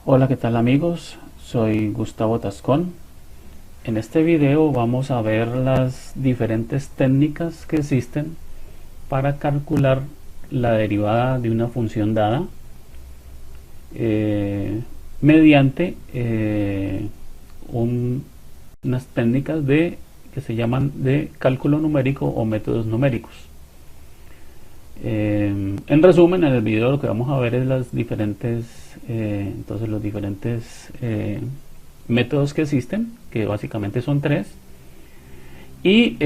Hola, ¿qué tal amigos? Soy Gustavo Tascón. En este video vamos a ver las diferentes técnicas que existen para calcular la derivada de una función dada mediante unas técnicas que se llaman de cálculo numérico o métodos numéricos. En resumen, en el video lo que vamos a ver es los diferentes métodos que existen, que básicamente son tres, y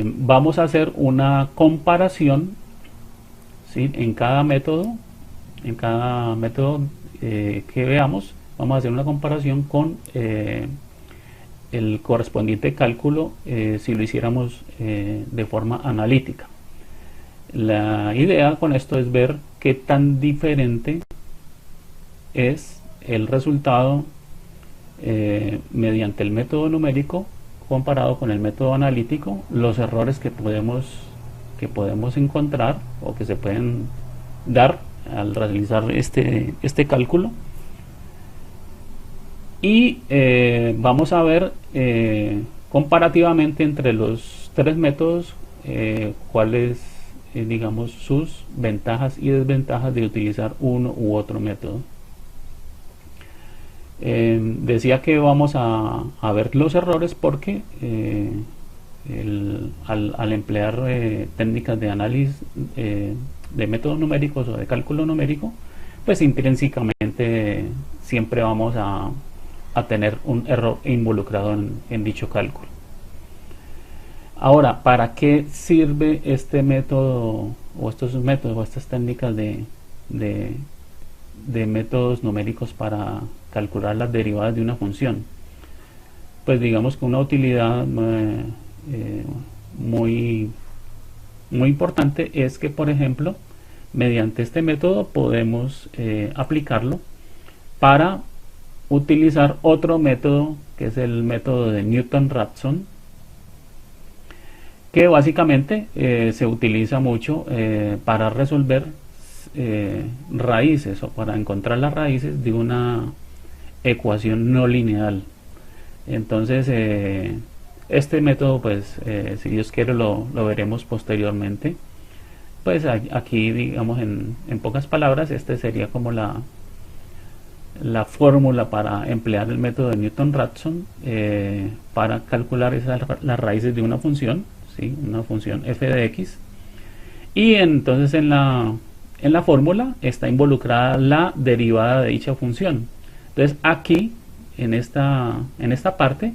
vamos a hacer una comparación, ¿sí? En cada método que veamos, vamos a hacer una comparación con el correspondiente cálculo si lo hiciéramos de forma analítica. La idea con esto es ver qué tan diferente es el resultado mediante el método numérico comparado con el método analítico, los errores que podemos encontrar o que se pueden dar al realizar este cálculo, y vamos a ver comparativamente entre los tres métodos cuáles digamos sus ventajas y desventajas de utilizar uno u otro método. Decía que vamos a ver los errores porque al emplear técnicas de análisis de métodos numéricos o de cálculo numérico, pues intrínsecamente siempre vamos a tener un error involucrado en dicho cálculo. Ahora, ¿para qué sirve este método o estos métodos o estas técnicas de métodos numéricos para calcular las derivadas de una función? Pues digamos que una utilidad muy importante es que, por ejemplo, mediante este método podemos aplicarlo para utilizar otro método, que es el método de Newton-Raphson, que básicamente se utiliza mucho para resolver raíces o para encontrar las raíces de una ecuación no lineal. Entonces este método, pues si Dios quiere lo veremos posteriormente. Pues aquí, digamos, en pocas palabras, este sería como la fórmula para emplear el método de Newton-Raphson para calcular las raíces de una función, ¿sí? Una función f de x, y entonces en la fórmula está involucrada la derivada de dicha función. Entonces aquí en esta parte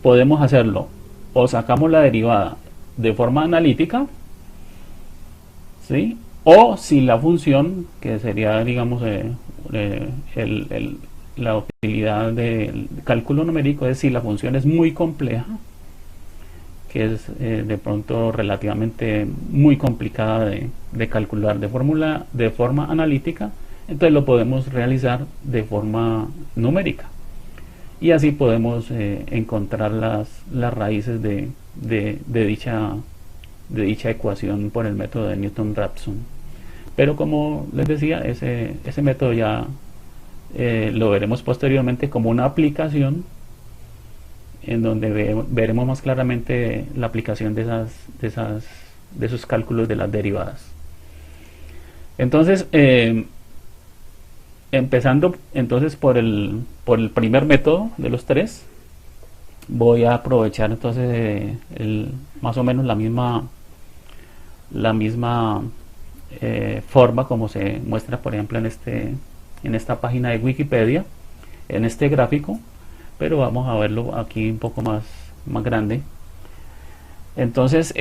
podemos hacerlo, o sacamos la derivada de forma analítica, ¿sí? O si la función, que sería, digamos, la utilidad del cálculo numérico, es si la función es muy compleja, que es de pronto relativamente muy complicada de calcular de forma analítica, entonces lo podemos realizar de forma numérica, y así podemos encontrar las raíces de dicha ecuación por el método de Newton-Raphson. Pero como les decía, ese método ya lo veremos posteriormente como una aplicación, en donde veremos más claramente la aplicación de esos cálculos de las derivadas. Entonces, empezando entonces por el primer método de los tres, voy a aprovechar entonces más o menos la misma forma como se muestra, por ejemplo, en esta página de Wikipedia, en este gráfico, pero vamos a verlo aquí un poco más grande. Entonces,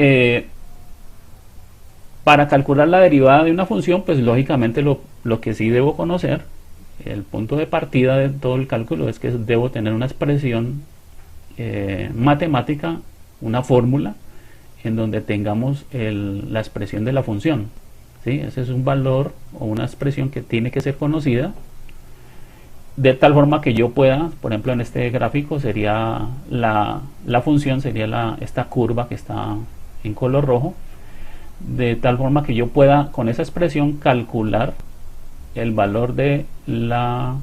para calcular la derivada de una función, pues lógicamente lo que sí debo conocer, el punto de partida de todo el cálculo, es que debo tener una expresión matemática, una fórmula en donde tengamos la expresión de la función, ¿sí? Ese es un valor o una expresión que tiene que ser conocida, de tal forma que yo pueda, por ejemplo, en este gráfico sería la función, sería esta curva que está en color rojo, de tal forma que yo pueda con esa expresión calcular el valor de la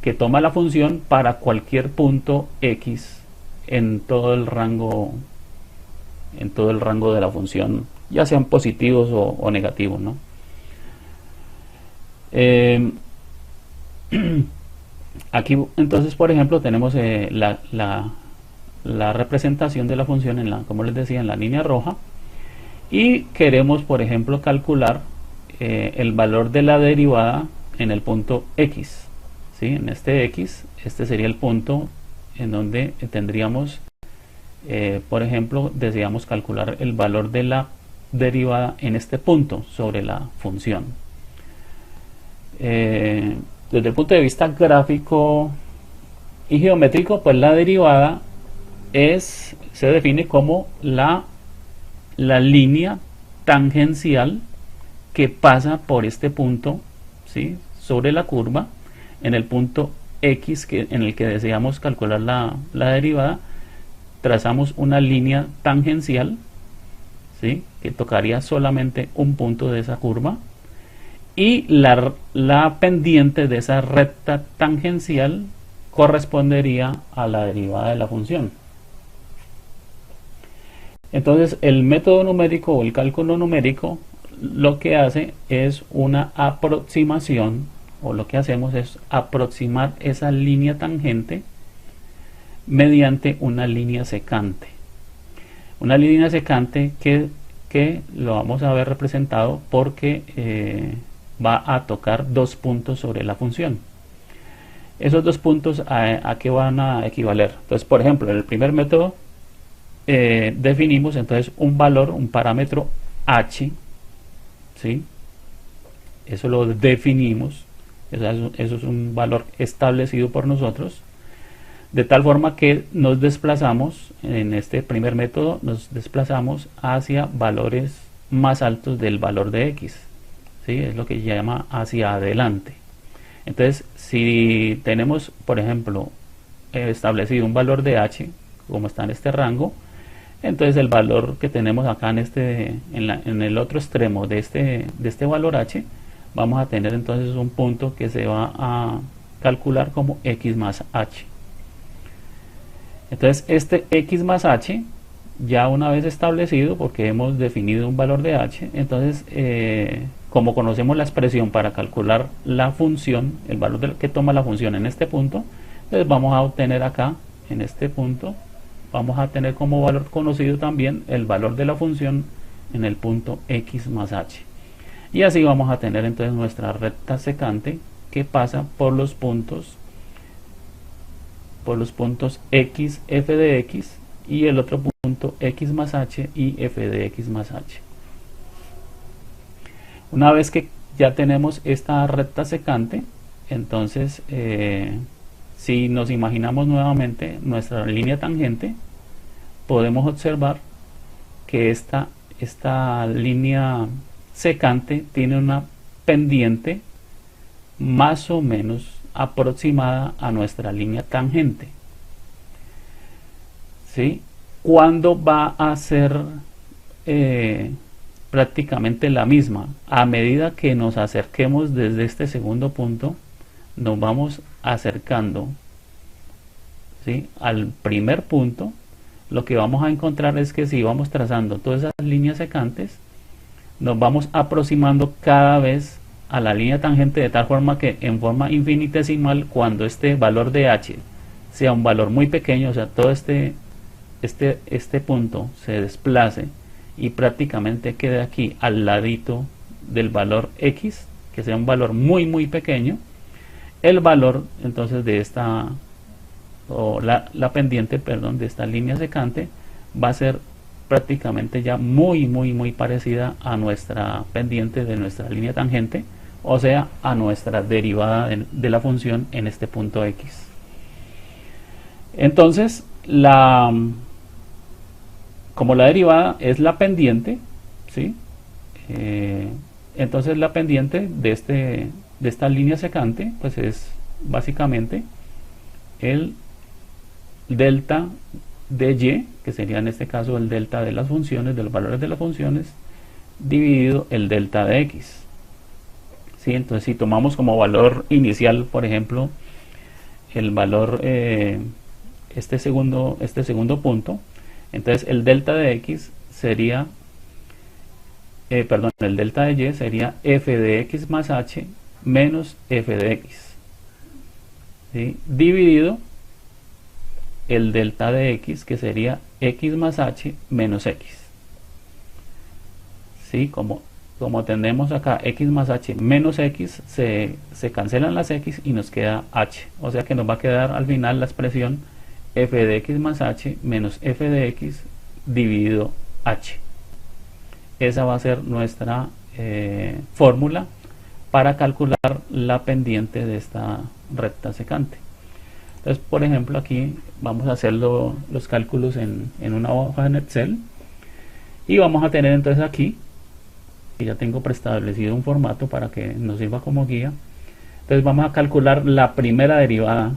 que toma la función para cualquier punto x en todo el rango de la función, ya sean positivos o negativos, ¿no? Aquí entonces, por ejemplo, tenemos la representación de la función como les decía, en la línea roja, y queremos, por ejemplo, calcular el valor de la derivada en el punto x, ¿sí? En este x, este sería el punto en donde tendríamos, por ejemplo, deseamos calcular el valor de la derivada en este punto sobre la función. Desde el punto de vista gráfico y geométrico, pues la derivada se define como la línea tangencial que pasa por este punto, ¿sí?, sobre la curva en el punto x en el que deseamos calcular la derivada. Trazamos una línea tangencial, ¿sí?, que tocaría solamente un punto de esa curva, y la pendiente de esa recta tangencial correspondería a la derivada de la función. Entonces el método numérico o el cálculo numérico lo que hace es una aproximación, o lo que hacemos es aproximar esa línea tangente mediante una línea secante. Una línea secante que lo vamos a ver representado porque va a tocar dos puntos sobre la función. Esos dos puntos ¿a qué van a equivaler? Entonces, por ejemplo, en el primer método definimos entonces un valor, un parámetro h, ¿sí? Eso lo definimos, eso es un valor establecido por nosotros, de tal forma que nos desplazamos, en este primer método, nos desplazamos hacia valores más altos del valor de x, ¿sí? Es lo que se llama hacia adelante. Entonces, si tenemos, por ejemplo, establecido un valor de h, como está en este rango, entonces el valor que tenemos acá en el otro extremo de este valor h, vamos a tener entonces un punto que se va a calcular como x más h. Entonces este x más h, ya una vez establecido, porque hemos definido un valor de h, entonces como conocemos la expresión para calcular la función, el valor que toma la función en este punto, entonces vamos a obtener acá, en este punto, vamos a tener como valor conocido también el valor de la función en el punto x más h. Y así vamos a tener entonces nuestra recta secante que pasa por los puntos x, f de x, y el otro punto x más h y f de x más h. Una vez que ya tenemos esta recta secante, entonces si nos imaginamos nuevamente nuestra línea tangente, podemos observar que esta línea secante tiene una pendiente más o menos aproximada a nuestra línea tangente, ¿sí? ¿Cuándo va a ser prácticamente la misma? A medida que nos acerquemos desde este segundo punto, nos vamos acercando, ¿sí?, al primer punto. Lo que vamos a encontrar es que si vamos trazando todas esas líneas secantes, nos vamos aproximando cada vez a la línea tangente, de tal forma que en forma infinitesimal, cuando este valor de h sea un valor muy pequeño, o sea, todo este punto se desplace y prácticamente quede aquí al ladito del valor x, que sea un valor muy muy pequeño, el valor entonces de esta, o la pendiente, perdón, de esta línea secante va a ser prácticamente ya muy parecida a nuestra pendiente de nuestra línea tangente, o sea, a nuestra derivada de la función en este punto x. Entonces, como la derivada es la pendiente, ¿sí?, entonces la pendiente de esta línea secante, pues es básicamente el delta de y, que sería en este caso el delta de las funciones, de los valores de las funciones, dividido el delta de x, ¿sí? Entonces si tomamos como valor inicial, por ejemplo, el valor, este segundo punto. Entonces el delta de x sería, perdón, el delta de y sería f de x más h menos f de x, ¿sí? Dividido el delta de x, que sería x más h menos x, ¿sí? Como tenemos acá x más h menos x, se cancelan las x y nos queda h, o sea que nos va a quedar al final la expresión f de x más h menos f de x dividido h. Esa va a ser nuestra fórmula para calcular la pendiente de esta recta secante. Entonces, por ejemplo, aquí vamos a hacer los cálculos en una hoja en Excel, y vamos a tener entonces aquí, que ya tengo preestablecido un formato para que nos sirva como guía. Entonces vamos a calcular la primera derivada,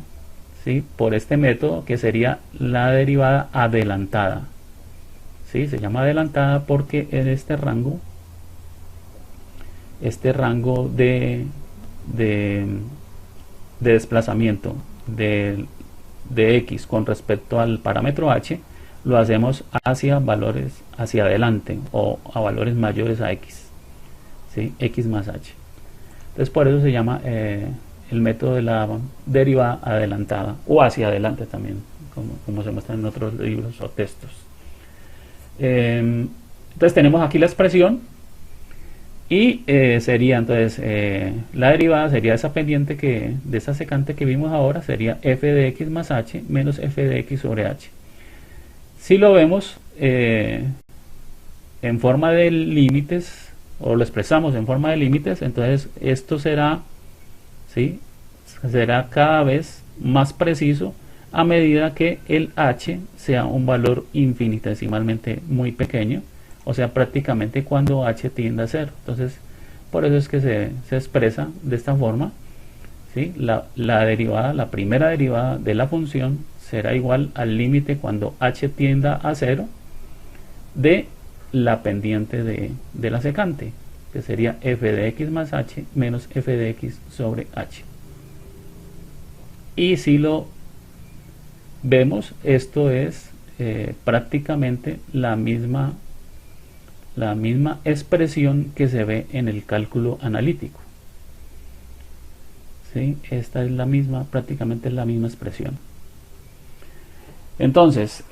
¿sí? Por este método, que sería la derivada adelantada, ¿sí? Se llama adelantada porque en este rango de desplazamiento de x con respecto al parámetro h lo hacemos hacia valores hacia adelante, o a valores mayores a x, ¿sí? X más h. Entonces por eso se llama el método de la derivada adelantada, o hacia adelante también, como se muestra en otros libros o textos. Entonces tenemos aquí la expresión, y sería entonces la derivada sería esa pendiente de esa secante que vimos ahora, sería f de x más h menos f de x sobre h. Si lo vemos en forma de límites, o lo expresamos en forma de límites, entonces esto será, ¿sí? Será cada vez más preciso a medida que el h sea un valor infinitesimalmente muy pequeño, o sea, prácticamente cuando h tiende a 0. Entonces, por eso es que se expresa de esta forma, ¿sí? La derivada, la primera derivada de la función será igual al límite cuando h tienda a 0 de la pendiente de la secante, que sería f de x más h menos f de x sobre h. Y si lo vemos, esto es prácticamente la misma expresión que se ve en el cálculo analítico, ¿sí? Esta es la misma, prácticamente es la misma expresión. Entonces,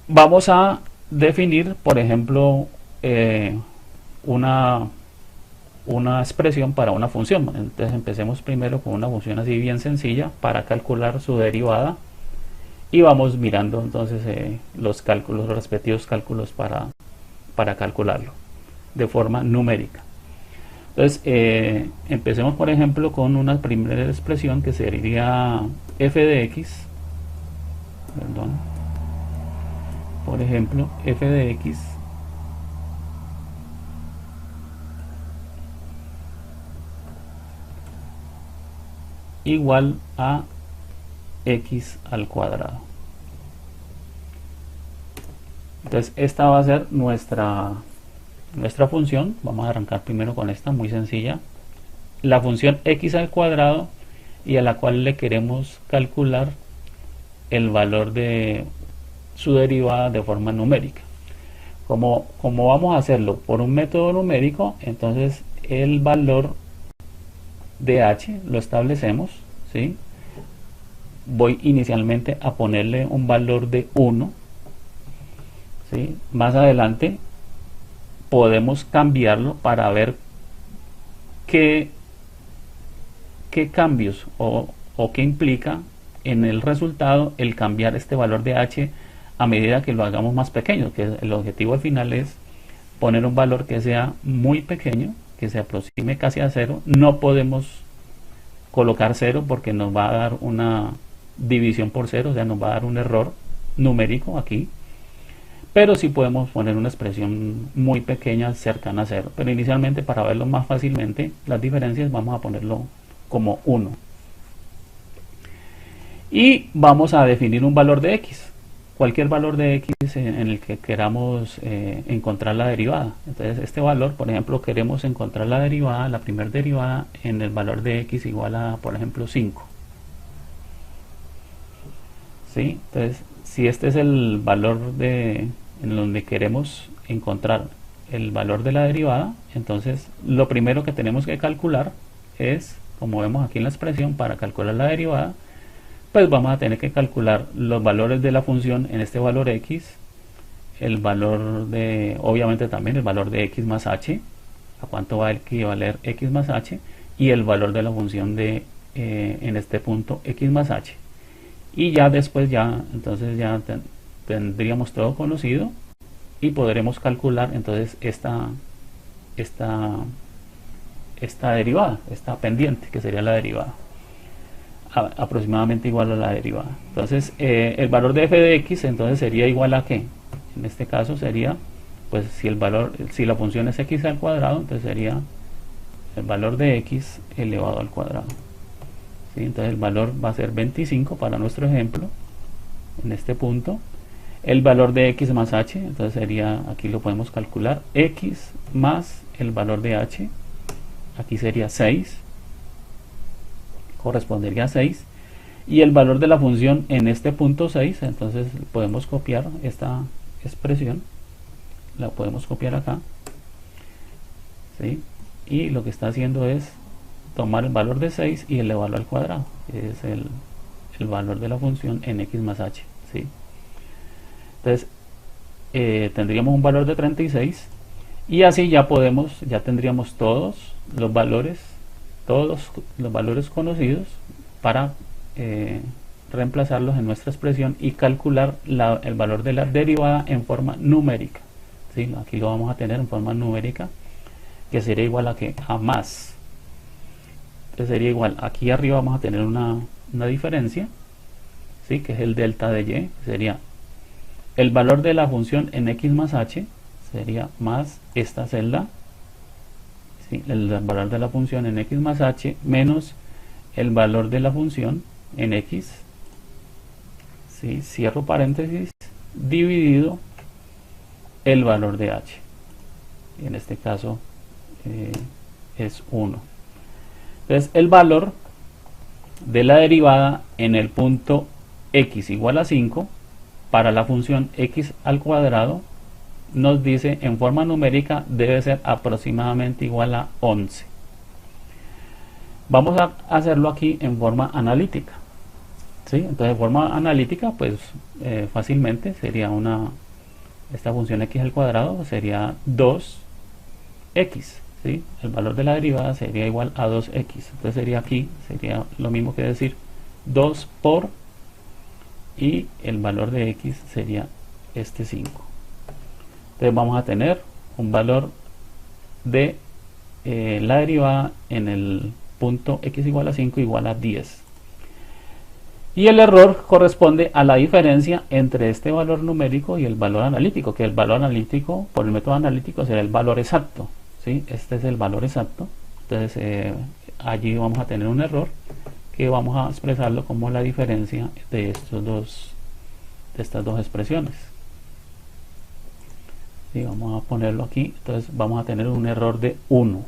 vamos a definir, por ejemplo, una expresión para una función. Entonces empecemos primero con una función así bien sencilla para calcular su derivada, y vamos mirando entonces los respectivos cálculos para calcularlo de forma numérica. Entonces empecemos por ejemplo con una primera expresión que sería f de x, perdón, por ejemplo f de x igual a x al cuadrado. Entonces esta va a ser nuestra función. Vamos a arrancar primero con esta muy sencilla, la función x al cuadrado, y a la cual le queremos calcular el valor de su derivada de forma numérica. Como vamos a hacerlo por un método numérico, entonces el valor de h lo establecemos, ¿sí? Voy inicialmente a ponerle un valor de 1, ¿sí? Más adelante podemos cambiarlo para ver qué cambios o qué implica en el resultado el cambiar este valor de h a medida que lo hagamos más pequeño, que el objetivo al final es poner un valor que sea muy pequeño, que se aproxime casi a 0. No podemos colocar 0 porque nos va a dar una división por 0, o sea, nos va a dar un error numérico aquí, pero sí podemos poner una expresión muy pequeña cercana a 0. Pero inicialmente, para verlo más fácilmente las diferencias, vamos a ponerlo como 1, y vamos a definir un valor de x, cualquier valor de x en el que queramos encontrar la derivada. Entonces este valor, por ejemplo, queremos encontrar la derivada, la primera derivada, en el valor de x igual a, por ejemplo, 5, ¿sí? Entonces, si este es el valor en donde queremos encontrar el valor de la derivada, entonces lo primero que tenemos que calcular es, como vemos aquí en la expresión, para calcular la derivada, pues vamos a tener que calcular los valores de la función en este valor x, el valor de, obviamente también el valor de x más h, a cuánto va a equivaler x más h, y el valor de la función de en este punto x más h. Y ya después entonces ya tendríamos todo conocido y podremos calcular entonces esta derivada, esta pendiente, que sería la derivada, aproximadamente igual a la derivada. Entonces el valor de f de x entonces sería igual a ¿qué? En este caso sería, pues si la función es x al cuadrado, entonces sería el valor de x elevado al cuadrado. ¿Sí? Entonces el valor va a ser 25 para nuestro ejemplo, en este punto. El valor de x más h, entonces sería, aquí lo podemos calcular, x más el valor de h, aquí sería 6, correspondería a 6, y el valor de la función en este punto 6, entonces podemos copiar esta expresión, la podemos copiar acá, ¿sí? Y lo que está haciendo es tomar el valor de 6 y elevarlo al cuadrado, que es el valor de la función en x más h, ¿sí? Entonces tendríamos un valor de 36 y así ya tendríamos todos los valores conocidos para reemplazarlos en nuestra expresión y calcular el valor de la derivada en forma numérica, ¿sí? Aquí lo vamos a tener en forma numérica, que sería igual a que a más, que sería igual, aquí arriba vamos a tener una diferencia, ¿sí? Que es el delta de y, sería el valor de la función en x más h, sería más esta celda, ¿sí? El valor de la función en x más h menos el valor de la función en x, ¿sí? Cierro paréntesis, dividido el valor de h, y en este caso es 1. Entonces el valor de la derivada en el punto x igual a 5 para la función x al cuadrado nos dice en forma numérica debe ser aproximadamente igual a 11. Vamos a hacerlo aquí en forma analítica, ¿sí? Entonces en forma analítica pues fácilmente sería esta función x al cuadrado sería 2x, ¿sí? El valor de la derivada sería igual a 2x, entonces sería lo mismo que decir 2 por, y el valor de x sería este 5. Entonces vamos a tener un valor de la derivada en el punto x igual a 5 igual a 10. Y el error corresponde a la diferencia entre este valor numérico y el valor analítico, que el valor analítico, por el método analítico, será el valor exacto, ¿sí? Este es el valor exacto. Entonces allí vamos a tener un error que vamos a expresarlo como la diferencia de estas dos expresiones. ¿Sí? Vamos a ponerlo aquí, entonces vamos a tener un error de 1.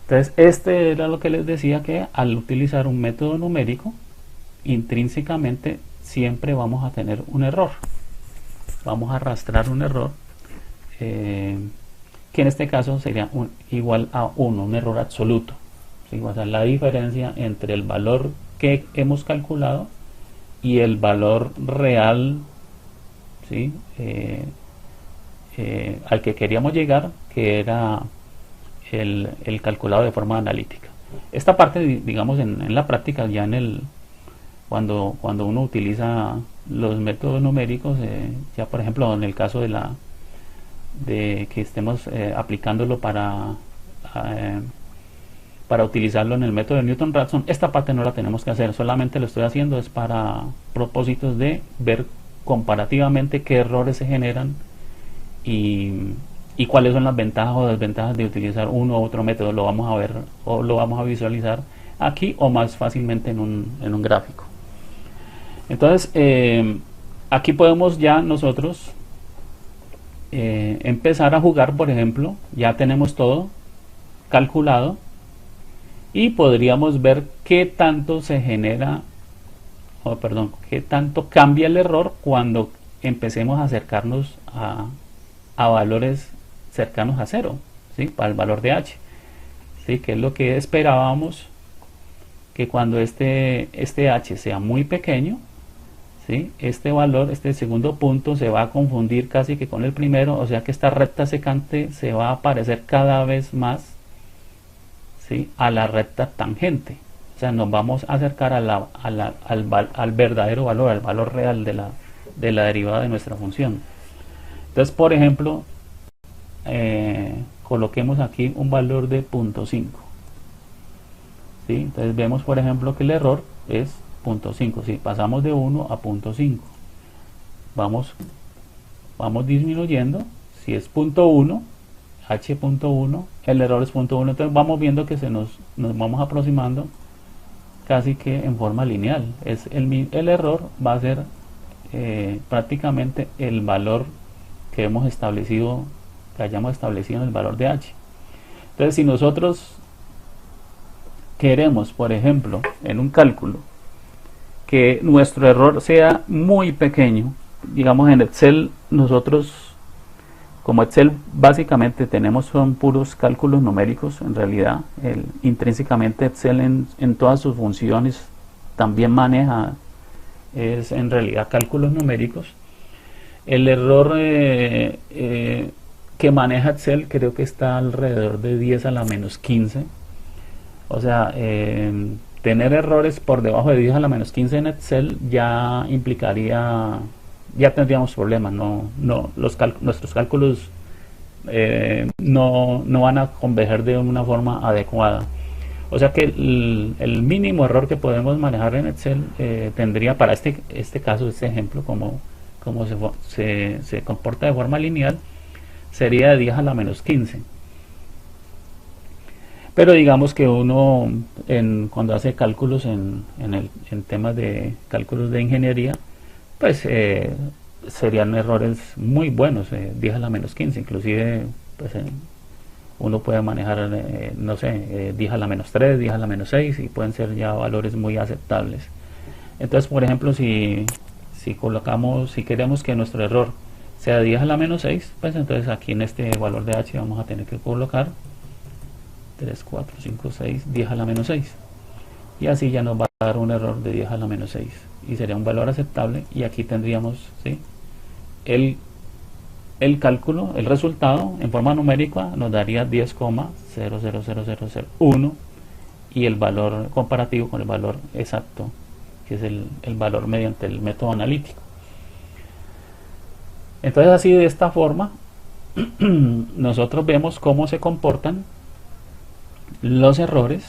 Entonces este era lo que les decía, que al utilizar un método numérico, intrínsecamente siempre vamos a tener un error. Vamos a arrastrar un error, que en este caso sería igual a 1, un error absoluto. ¿Sí? O sea, la diferencia entre el valor que hemos calculado y el valor real, ¿sí? Al que queríamos llegar, que era el calculado de forma analítica. Esta parte, digamos, en la práctica, ya cuando uno utiliza los métodos numéricos, ya por ejemplo en el caso de que estemos aplicándolo para utilizarlo en el método de Newton-Raphson, esta parte no la tenemos que hacer, solamente lo estoy haciendo es para propósitos de ver comparativamente qué errores se generan y cuáles son las ventajas o desventajas de utilizar uno u otro método. Lo vamos a ver o lo vamos a visualizar aquí o más fácilmente en un gráfico. Entonces aquí podemos ya nosotros empezar a jugar. Por ejemplo, ya tenemos todo calculado y podríamos ver qué tanto se genera o perdón, qué tanto cambia el error cuando empecemos a acercarnos a valores cercanos a cero, ¿sí? Para el valor de h, ¿sí? Que es lo que esperábamos, que cuando este h sea muy pequeño, ¿sí? Este valor, este segundo punto se va a confundir casi que con el primero, o sea que esta recta secante se va a parecer cada vez más, ¿sí? A la recta tangente. O sea, nos vamos a acercar al verdadero valor, al valor real de la derivada de nuestra función. Entonces, por ejemplo, coloquemos aquí un valor de 0.5. ¿Sí? Entonces vemos, por ejemplo, que el error es 0.5. Si pasamos de 1 a 0.5, vamos disminuyendo. Si es 0.1, h.1, el error es 0.1. Entonces vamos viendo que nos vamos aproximando casi que en forma lineal. El error va a ser prácticamente el valor que hayamos establecido en el valor de h. Entonces, si nosotros queremos, por ejemplo, en un cálculo, que nuestro error sea muy pequeño, digamos en Excel, nosotros, como Excel básicamente son puros cálculos numéricos, en realidad, intrínsecamente Excel en todas sus funciones también maneja, es en realidad cálculos numéricos. El error que maneja Excel creo que está alrededor de 10 a la menos 15. O sea, tener errores por debajo de 10 a la menos 15 en Excel ya implicaría, ya tendríamos problemas. Nuestros cálculos no van a converger de una forma adecuada. O sea que el mínimo error que podemos manejar en Excel tendría, para este caso, este ejemplo, como se comporta de forma lineal, sería de 10 a la menos 15. Pero digamos que uno cuando hace cálculos en temas de cálculos de ingeniería, pues serían errores muy buenos, 10 a la menos 15. Inclusive pues, uno puede manejar, no sé, 10 a la menos 3, 10 a la menos 6, y pueden ser ya valores muy aceptables. Entonces, por ejemplo, si queremos que nuestro error sea 10 a la menos 6, pues entonces aquí en este valor de h vamos a tener que colocar 3, 4, 5, 6, 10 a la menos 6. Y así ya nos va a dar un error de 10 a la menos 6. Y sería un valor aceptable. Y aquí tendríamos, ¿sí?, el cálculo, el resultado en forma numérica nos daría 10,000001. Y el valor comparativo con el valor exacto, que es el valor mediante el método analítico. Entonces, así de esta forma nosotros vemos cómo se comportan los errores,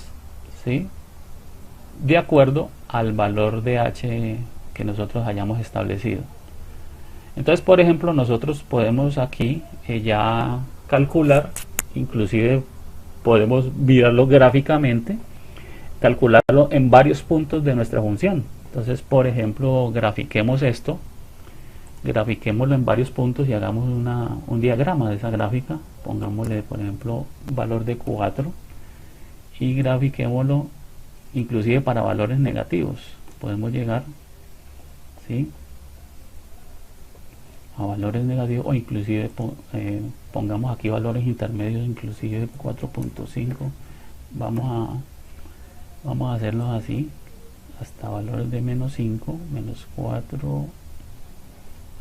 ¿sí?, de acuerdo al valor de h que nosotros hayamos establecido. Entonces, por ejemplo, nosotros podemos aquí ya calcular, inclusive podemos mirarlo gráficamente, calcularlo en varios puntos de nuestra función. Entonces, por ejemplo, grafiquémoslo en varios puntos y hagamos un diagrama de esa gráfica. Pongámosle, por ejemplo, valor de 4 y grafiquémoslo inclusive para valores negativos. Podemos llegar, ¿sí?, a valores negativos, o inclusive pongamos aquí valores intermedios, inclusive 4.5. Vamos a hacerlos así hasta valores de menos 5, menos 4,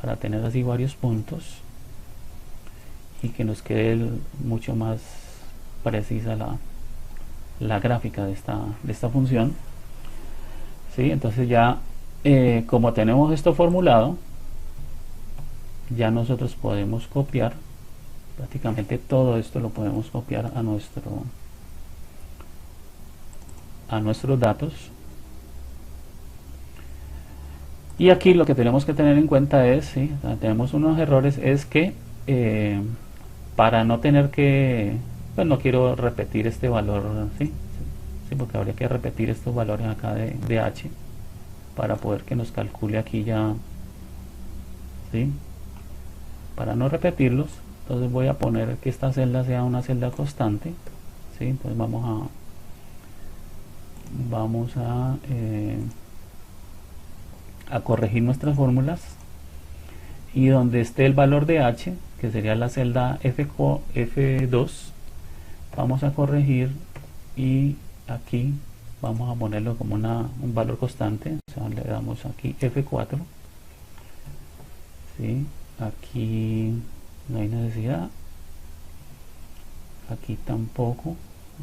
para tener así varios puntos y que nos quede mucho más precisa la gráfica de esta función, ¿sí? Entonces ya como tenemos esto formulado, ya nosotros podemos copiar prácticamente todo esto, lo podemos copiar a nuestros datos. Y aquí lo que tenemos que tener en cuenta es, ¿sí?, tenemos unos errores, es que para no tener que, pues no quiero repetir este valor, ¿sí? Sí, porque habría que repetir estos valores acá de h para poder que nos calcule aquí ya, ¿sí? Para no repetirlos, entonces voy a poner que esta celda sea una celda constante, ¿sí? Entonces vamos a a corregir nuestras fórmulas, y donde esté el valor de h, que sería la celda F2, vamos a corregir, y aquí vamos a ponerlo como un valor constante. O sea, le damos aquí F4, ¿sí? Aquí no hay necesidad, aquí tampoco,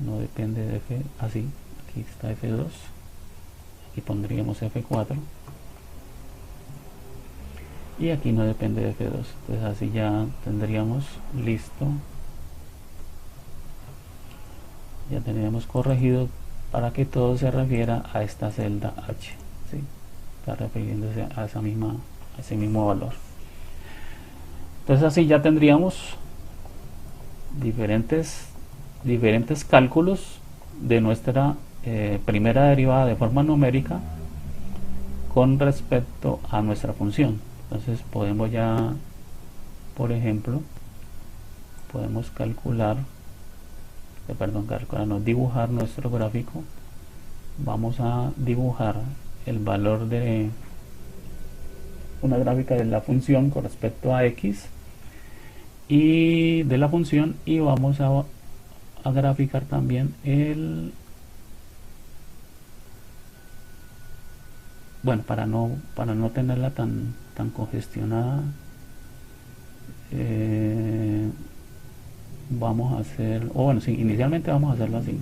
no depende de F, así, aquí está F2, aquí pondríamos F4, y aquí no depende de F2. Entonces así ya tendríamos listo, ya tendríamos corregido para que todo se refiera a esta celda H, ¿sí? Está refiriéndose a ese mismo valor. Entonces así ya tendríamos diferentes cálculos de nuestra primera derivada de forma numérica con respecto a nuestra función. Entonces podemos ya, por ejemplo, podemos dibujar nuestro gráfico. Vamos a dibujar el valor de una gráfica de la función con respecto a x y de la función, y vamos a graficar también bueno, para no tenerla tan congestionada, vamos a hacer, inicialmente vamos a hacerlo así.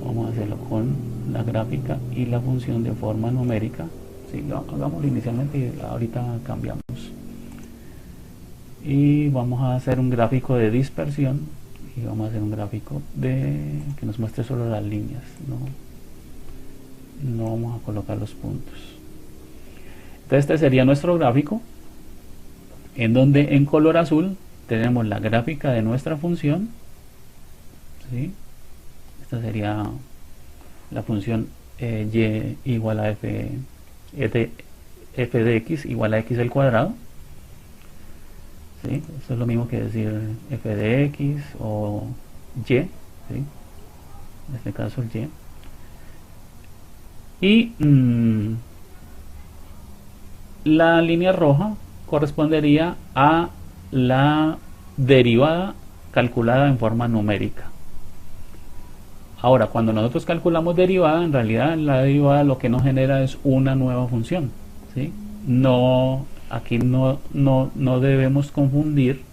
Vamos a hacerlo con la gráfica y la función de forma numérica. Sí, hagámoslo inicialmente y ahorita cambiamos. Y vamos a hacer un gráfico de dispersión, y vamos a hacer un gráfico que nos muestre solo las líneas, no vamos a colocar los puntos. Entonces este sería nuestro gráfico, en donde en color azul tenemos la gráfica de nuestra función, ¿sí? Esta sería la función y igual a f de x igual a x al cuadrado, ¿sí? Eso es lo mismo que decir f de x o y, ¿sí? En este caso el y la línea roja correspondería a la derivada calculada en forma numérica. Ahora, cuando nosotros calculamos derivada, en realidad la derivada lo que nos genera es una nueva función, ¿sí? Aquí no debemos confundir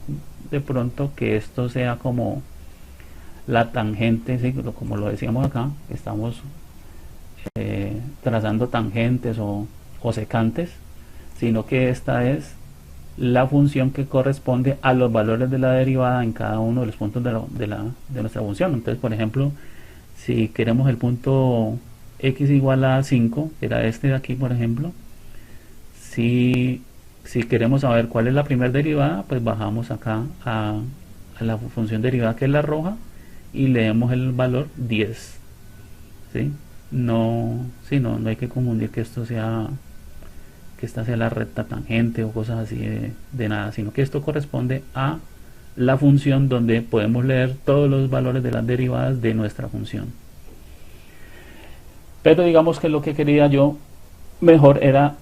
de pronto que esto sea como la tangente, ¿sí? Como lo decíamos acá, estamos trazando tangentes o secantes, sino que esta es la función que corresponde a los valores de la derivada en cada uno de los puntos de nuestra función. Entonces, por ejemplo, si queremos el punto x igual a 5, que era este de aquí, por ejemplo, si queremos saber cuál es la primera derivada, pues bajamos acá a la función derivada, que es la roja, y leemos el valor 10, ¿sí? No hay que confundir que esta sea la recta tangente o cosas así de nada, sino que esto corresponde a la función donde podemos leer todos los valores de las derivadas de nuestra función. Pero digamos que lo que quería yo mejor era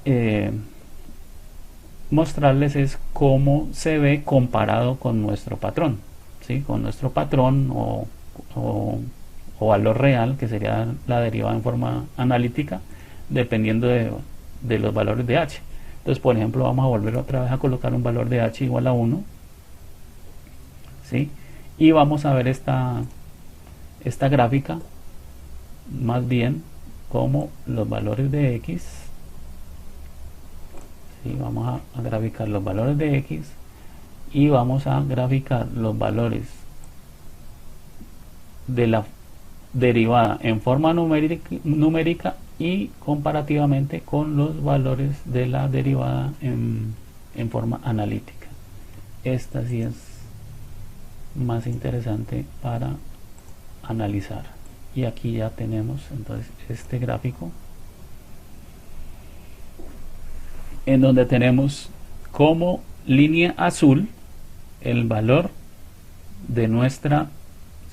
mostrarles es cómo se ve comparado con nuestro patrón, ¿sí? Con nuestro patrón o valor real, que sería la derivada en forma analítica, dependiendo de los valores de h. Entonces, por ejemplo, vamos a volver otra vez a colocar un valor de h igual a 1, ¿sí? Y vamos a ver esta gráfica más bien como los valores de x, ¿sí? Vamos a graficar los valores de x y vamos a graficar los valores de la derivada en forma numérica y comparativamente con los valores de la derivada en forma analítica. Esta sí es más interesante para analizar. Y aquí ya tenemos entonces este gráfico, en donde tenemos como línea azul el valor de nuestra,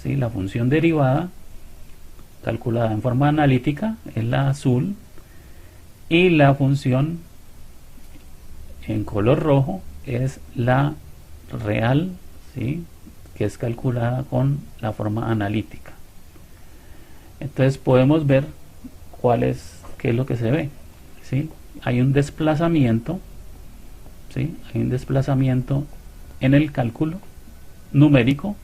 ¿sí?, la función derivada calculada en forma analítica, es la azul, y la función en color rojo es la real, ¿sí?, que es calculada con la forma analítica. Entonces podemos ver qué es lo que se ve, ¿sí? Hay un desplazamiento, ¿sí? Hay un desplazamiento en el cálculo numérico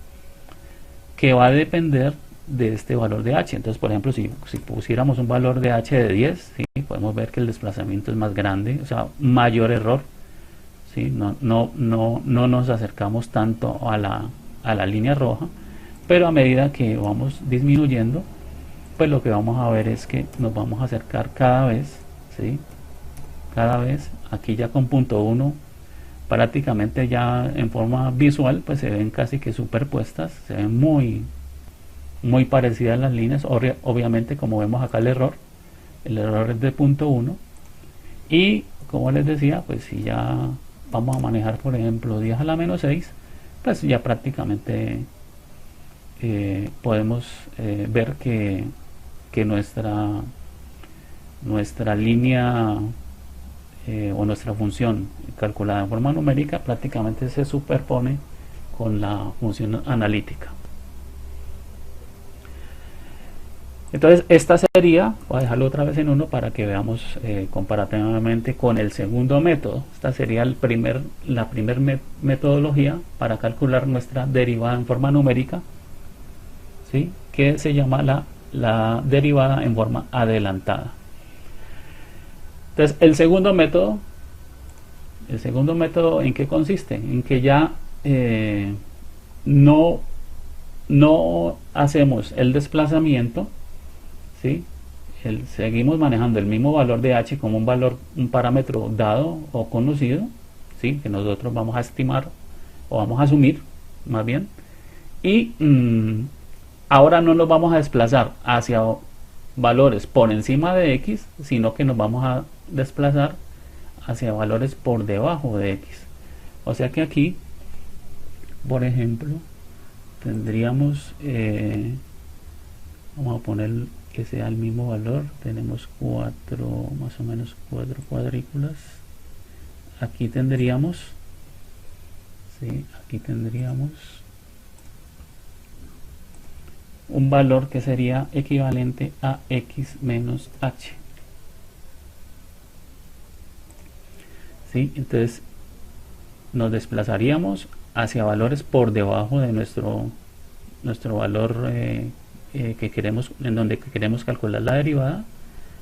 que va a depender de este valor de h. Entonces, por ejemplo, si pusiéramos un valor de h de 10, ¿sí?, podemos ver que el desplazamiento es más grande, o sea, mayor error, ¿sí? No nos acercamos tanto a la línea roja, pero a medida que vamos disminuyendo, pues lo que vamos a ver es que nos vamos a acercar cada vez, ¿sí?, cada vez. Aquí ya con punto 1 prácticamente ya en forma visual pues se ven casi que superpuestas, se ven muy parecidas las líneas. Obviamente, como vemos acá, el error es de punto 1, y como les decía, pues si ya vamos a manejar, por ejemplo, 10 a la menos 6, pues ya prácticamente podemos ver que nuestra línea o nuestra función calculada en forma numérica prácticamente se superpone con la función analítica. Entonces esta sería, voy a dejarlo otra vez en 1 para que veamos comparativamente con el segundo método. Esta sería la primer metodología para calcular nuestra derivada en forma numérica, ¿sí?, que se llama la derivada en forma adelantada. Entonces el segundo método, ¿en qué consiste? En que ya no hacemos el desplazamiento, ¿sí? Seguimos manejando el mismo valor de h como un parámetro dado o conocido, ¿sí?, que nosotros vamos a estimar o vamos a asumir más bien, y ahora no nos vamos a desplazar hacia valores por encima de x, sino que nos vamos a desplazar hacia valores por debajo de x. O sea que aquí, por ejemplo, tendríamos, vamos a poner que sea el mismo valor, tenemos más o menos 4 cuadrículas. Aquí tendríamos, ¿sí?, aquí tendríamos un valor que sería equivalente a x menos h, ¿sí? Entonces nos desplazaríamos hacia valores por debajo de nuestro valor que queremos, en donde queremos calcular la derivada.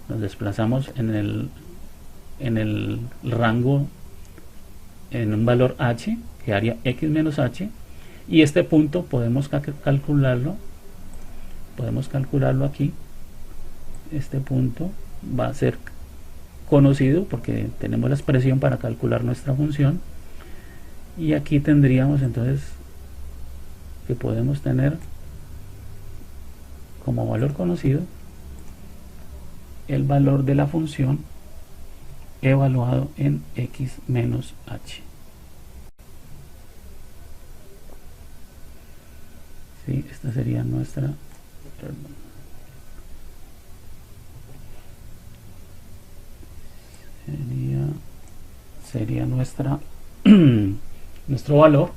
Nos desplazamos en el rango, en un valor h que haría x menos h, y este punto podemos calcularlo aquí. Este punto va a ser conocido porque tenemos la expresión para calcular nuestra función, y aquí tendríamos entonces que podemos tener como valor conocido el valor de la función evaluado en x menos h. ¿Sí? Esta sería nuestra, sería nuestra nuestro valor,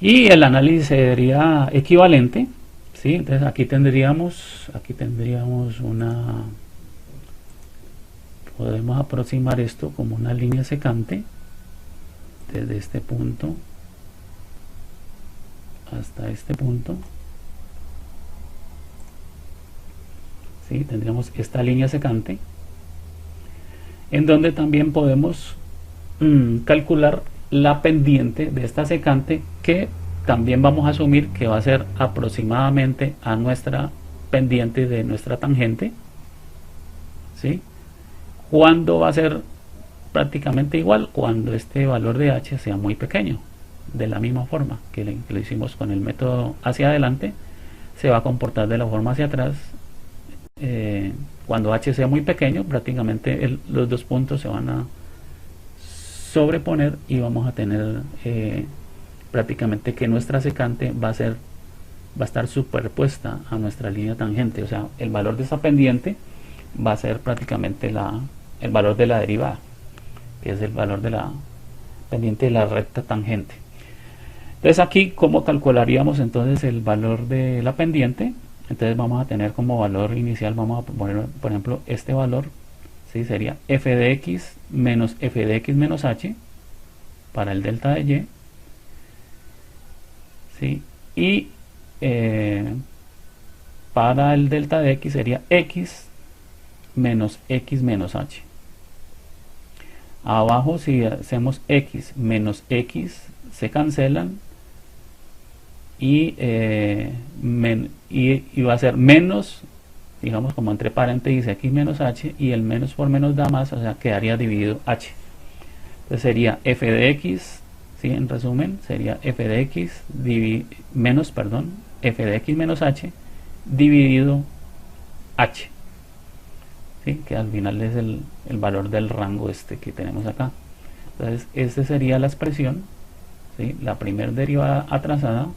y el análisis sería equivalente, ¿sí? Entonces aquí tendríamos podemos aproximar esto como una línea secante desde este punto hasta este punto, ¿sí? Tendríamos esta línea secante en donde también podemos calcular la pendiente de esta secante, que también vamos a asumir que va a ser aproximadamente a nuestra pendiente de nuestra tangente, ¿sí? ¿Cuándo va a ser prácticamente igual? Cuando este valor de h sea muy pequeño. De la misma forma que lo hicimos con el método hacia adelante, se va a comportar de la forma hacia atrás. Cuando h sea muy pequeño, prácticamente los dos puntos se van a sobreponer y vamos a tener prácticamente que nuestra secante va a estar superpuesta a nuestra línea tangente. O sea, el valor de esa pendiente va a ser prácticamente el valor de la derivada, que es el valor de la pendiente de la recta tangente. Entonces aquí, ¿cómo calcularíamos entonces el valor de la pendiente? Entonces vamos a tener como valor inicial, vamos a poner por ejemplo este valor, ¿sí? Sería f de x menos f de x menos h para el delta de y, ¿sí? Y para el delta de x sería x menos h. Abajo, si hacemos x menos x, se cancelan y va a ser menos, digamos como entre paréntesis, x menos h, y el menos por menos da más, o sea, quedaría dividido h. Entonces sería f de x, ¿sí? En resumen, sería f de x menos h dividido h, ¿sí? Que al final es el valor del rango que tenemos acá. Entonces esta sería la expresión, ¿sí? La primera derivada atrasada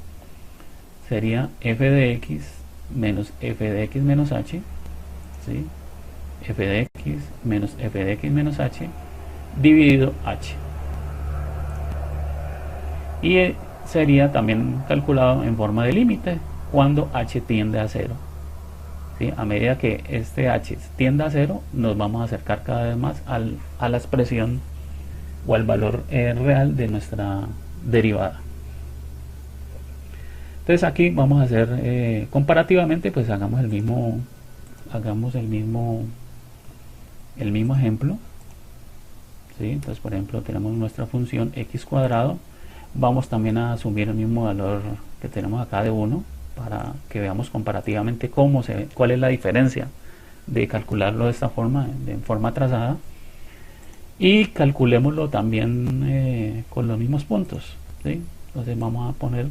sería f de x menos f de x menos h, ¿sí? F de x menos f de x menos h dividido h. Y sería también calculado en forma de límite cuando h tiende a 0. ¿Sí? A medida que este h tienda a 0, nos vamos a acercar cada vez más a la expresión o al valor real de nuestra derivada. Entonces aquí vamos a hacer comparativamente, pues hagamos el mismo ejemplo, ¿sí? Entonces por ejemplo tenemos nuestra función x cuadrado, vamos también a asumir el mismo valor que tenemos acá de 1, para que veamos comparativamente cuál es la diferencia de calcularlo de esta forma, en forma atrasada, y calculémoslo también con los mismos puntos, ¿sí? Entonces vamos a poner,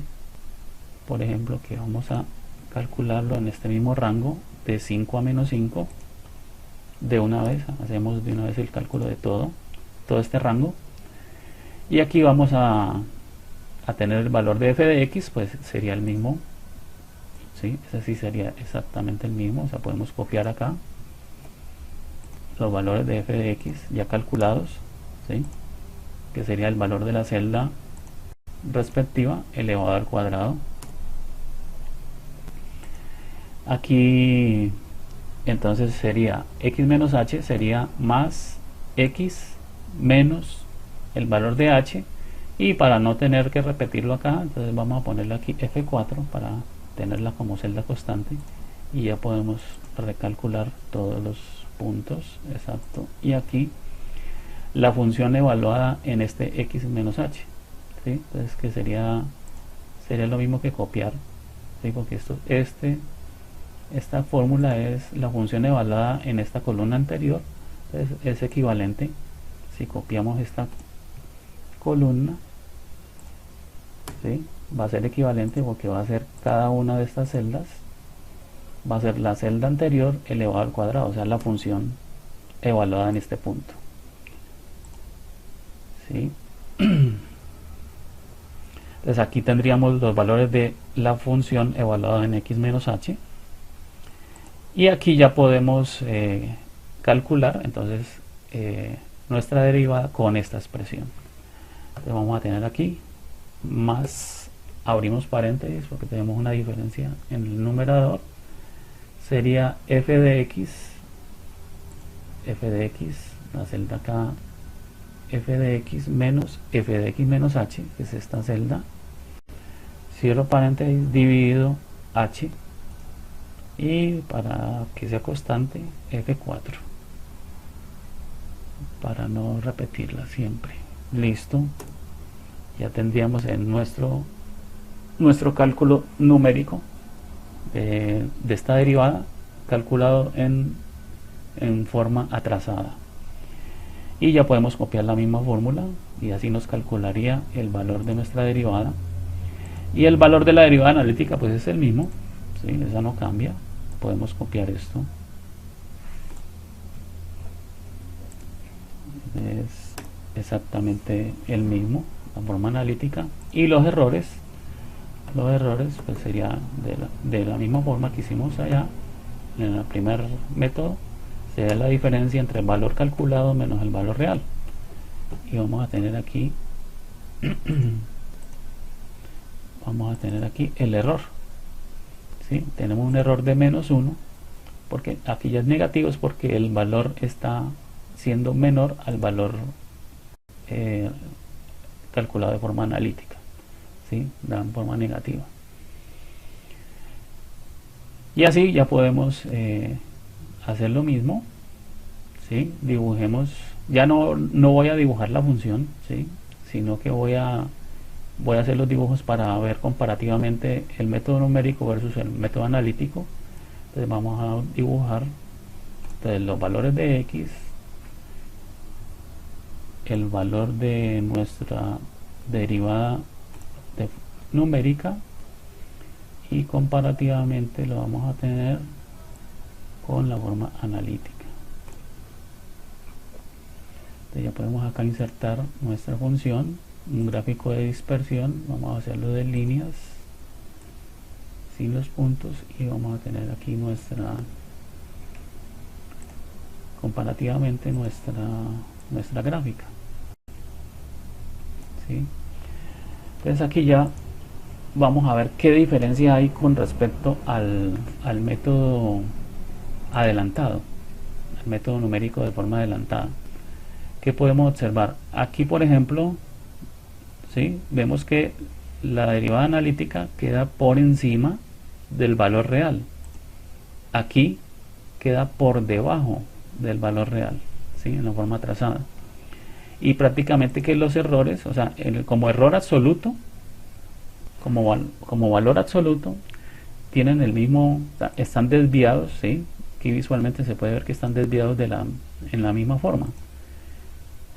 por ejemplo, que vamos a calcularlo en este mismo rango de 5 a menos 5 de una vez. Hacemos de una vez el cálculo de todo este rango, y aquí vamos a tener el valor de f de x, pues sería el mismo, ¿sí? Ese sí sería exactamente el mismo, o sea, podemos copiar acá los valores de f de x ya calculados, ¿sí? Que sería el valor de la celda respectiva elevado al cuadrado. Aquí entonces sería x menos h, sería más x menos el valor de h, y para no tener que repetirlo acá, entonces vamos a ponerle aquí f4 para tenerla como celda constante, y ya podemos recalcular todos los puntos, exacto, y aquí la función evaluada en este x menos h, ¿sí? Entonces que sería lo mismo que copiar, ¿sí? Porque esta fórmula es la función evaluada en esta columna anterior, entonces es equivalente. Si copiamos esta columna, ¿sí? Va a ser equivalente, porque va a ser cada una de estas celdas, va a ser la celda anterior elevado al cuadrado, o sea, la función evaluada en este punto, ¿sí? Entonces aquí tendríamos los valores de la función evaluada en x menos h, y aquí ya podemos calcular entonces nuestra derivada con esta expresión. Entonces vamos a tener aquí más, abrimos paréntesis porque tenemos una diferencia en el numerador, sería f de x, la celda acá, f de x menos f de x menos h, que es esta celda, cierro paréntesis, dividido h, y para que sea constante f4, para no repetirla siempre. Listo, ya tendríamos en nuestro cálculo numérico de esta derivada calculado en forma atrasada, y ya podemos copiar la misma fórmula y así nos calcularía el valor de nuestra derivada, y el valor de la derivada analítica pues es el mismo, ¿sí? Esa no cambia. Podemos copiar esto, es exactamente el mismo, la forma analítica, y los errores pues sería de la misma forma que hicimos allá en el primer método, sea la diferencia entre el valor calculado menos el valor real. Y vamos a tener aquí vamos a tener aquí el error, ¿sí? Tenemos un error de -1, porque aquí ya es negativo, es porque el valor está siendo menor al valor calculado de forma analítica, ¿sí? De forma negativa. Y así ya podemos hacer lo mismo, ¿sí? Dibujemos, ya no voy a dibujar la función, ¿sí? Sino que voy a hacer los dibujos para ver comparativamente el método numérico versus el método analítico. Entonces vamos a dibujar, entonces, los valores de x, el valor de nuestra derivada numérica, y comparativamente lo vamos a tener con la forma analítica. Entonces ya podemos acá insertar nuestra función, un gráfico de dispersión. Vamos a hacerlo de líneas sin los puntos, y vamos a tener aquí nuestra, comparativamente nuestra gráfica, ¿sí? Entonces aquí ya vamos a ver qué diferencia hay con respecto al método adelantado, al método numérico de forma adelantada. ¿Qué podemos observar? Aquí, por ejemplo, ¿sí? Vemos que la derivada analítica queda por encima del valor real. Aquí queda por debajo del valor real, ¿sí? En la forma trazada. Y prácticamente que los errores, o sea, como error absoluto, como valor absoluto, tienen el mismo, están desviados, ¿sí? Aquí visualmente se puede ver que están desviados en la misma forma,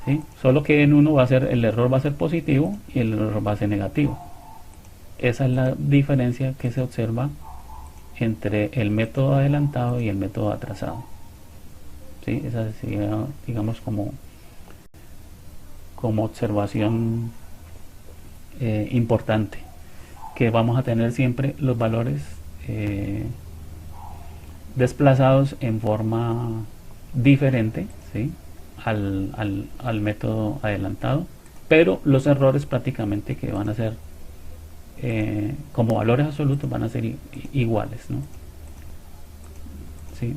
¿sí? Solo que en uno el error va a ser positivo y el error va a ser negativo. Esa es la diferencia que se observa entre el método adelantado y el método atrasado, ¿sí? Esa sería, digamos, como observación importante, que vamos a tener siempre los valores desplazados en forma diferente, ¿sí? al método adelantado, pero los errores prácticamente que van a ser como valores absolutos van a ser iguales, ¿no? ¿Sí?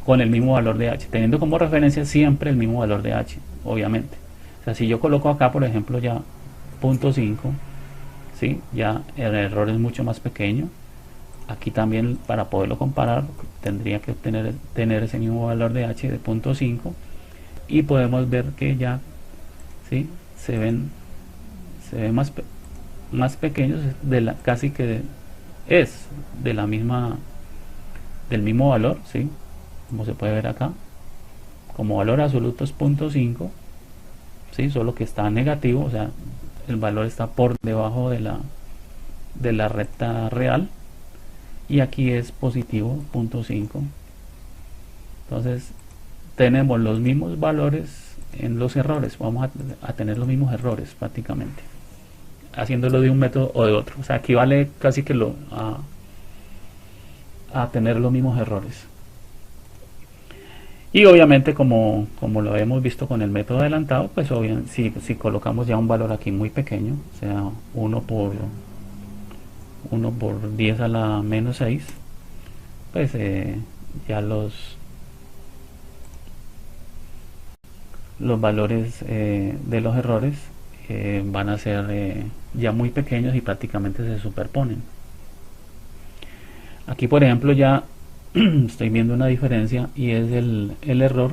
Con el mismo valor de h, teniendo como referencia siempre el mismo valor de h, obviamente. O sea, si yo coloco acá, por ejemplo, ya 0.5, ¿sí? Ya el error es mucho más pequeño. Aquí también, para poderlo comparar, tendría que tener ese mismo valor de h de 0.5, y podemos ver que ya, ¿sí? se ven más pequeños, casi que es de del mismo valor, ¿sí? Como se puede ver acá, como valor absoluto es 0.5, ¿sí? Solo que está negativo, o sea, el valor está por debajo de la recta real, y aquí es positivo 0.5. Entonces tenemos los mismos valores en los errores, vamos a tener los mismos errores prácticamente, haciéndolo de un método o de otro. O sea, equivale casi que a tener los mismos errores. Y obviamente, como lo hemos visto con el método adelantado, pues obviamente si colocamos ya un valor aquí muy pequeño, o sea 1 por 10 a la menos 6, pues ya los valores de los errores van a ser ya muy pequeños y prácticamente se superponen. Aquí, por ejemplo, ya estoy viendo una diferencia, y es el error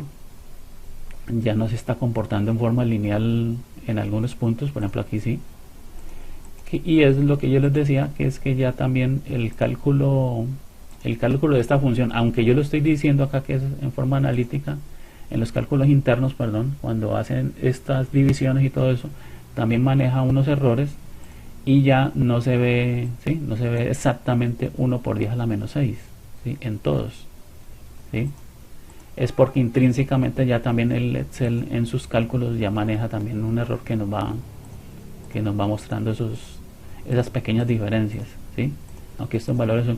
ya no se está comportando en forma lineal en algunos puntos, por ejemplo aquí sí, y es lo que yo les decía, que es que ya también el cálculo de esta función, aunque yo lo estoy diciendo acá que es en forma analítica, en los cálculos internos, perdón, cuando hacen estas divisiones y todo eso, también maneja unos errores, y ya no se ve, ¿sí? No se ve exactamente 1 por 10 a la menos 6, ¿sí? En todos, ¿sí? Es porque intrínsecamente ya también el Excel en sus cálculos ya maneja también un error que nos va mostrando esas pequeñas diferencias, ¿sí? Aunque estos valores son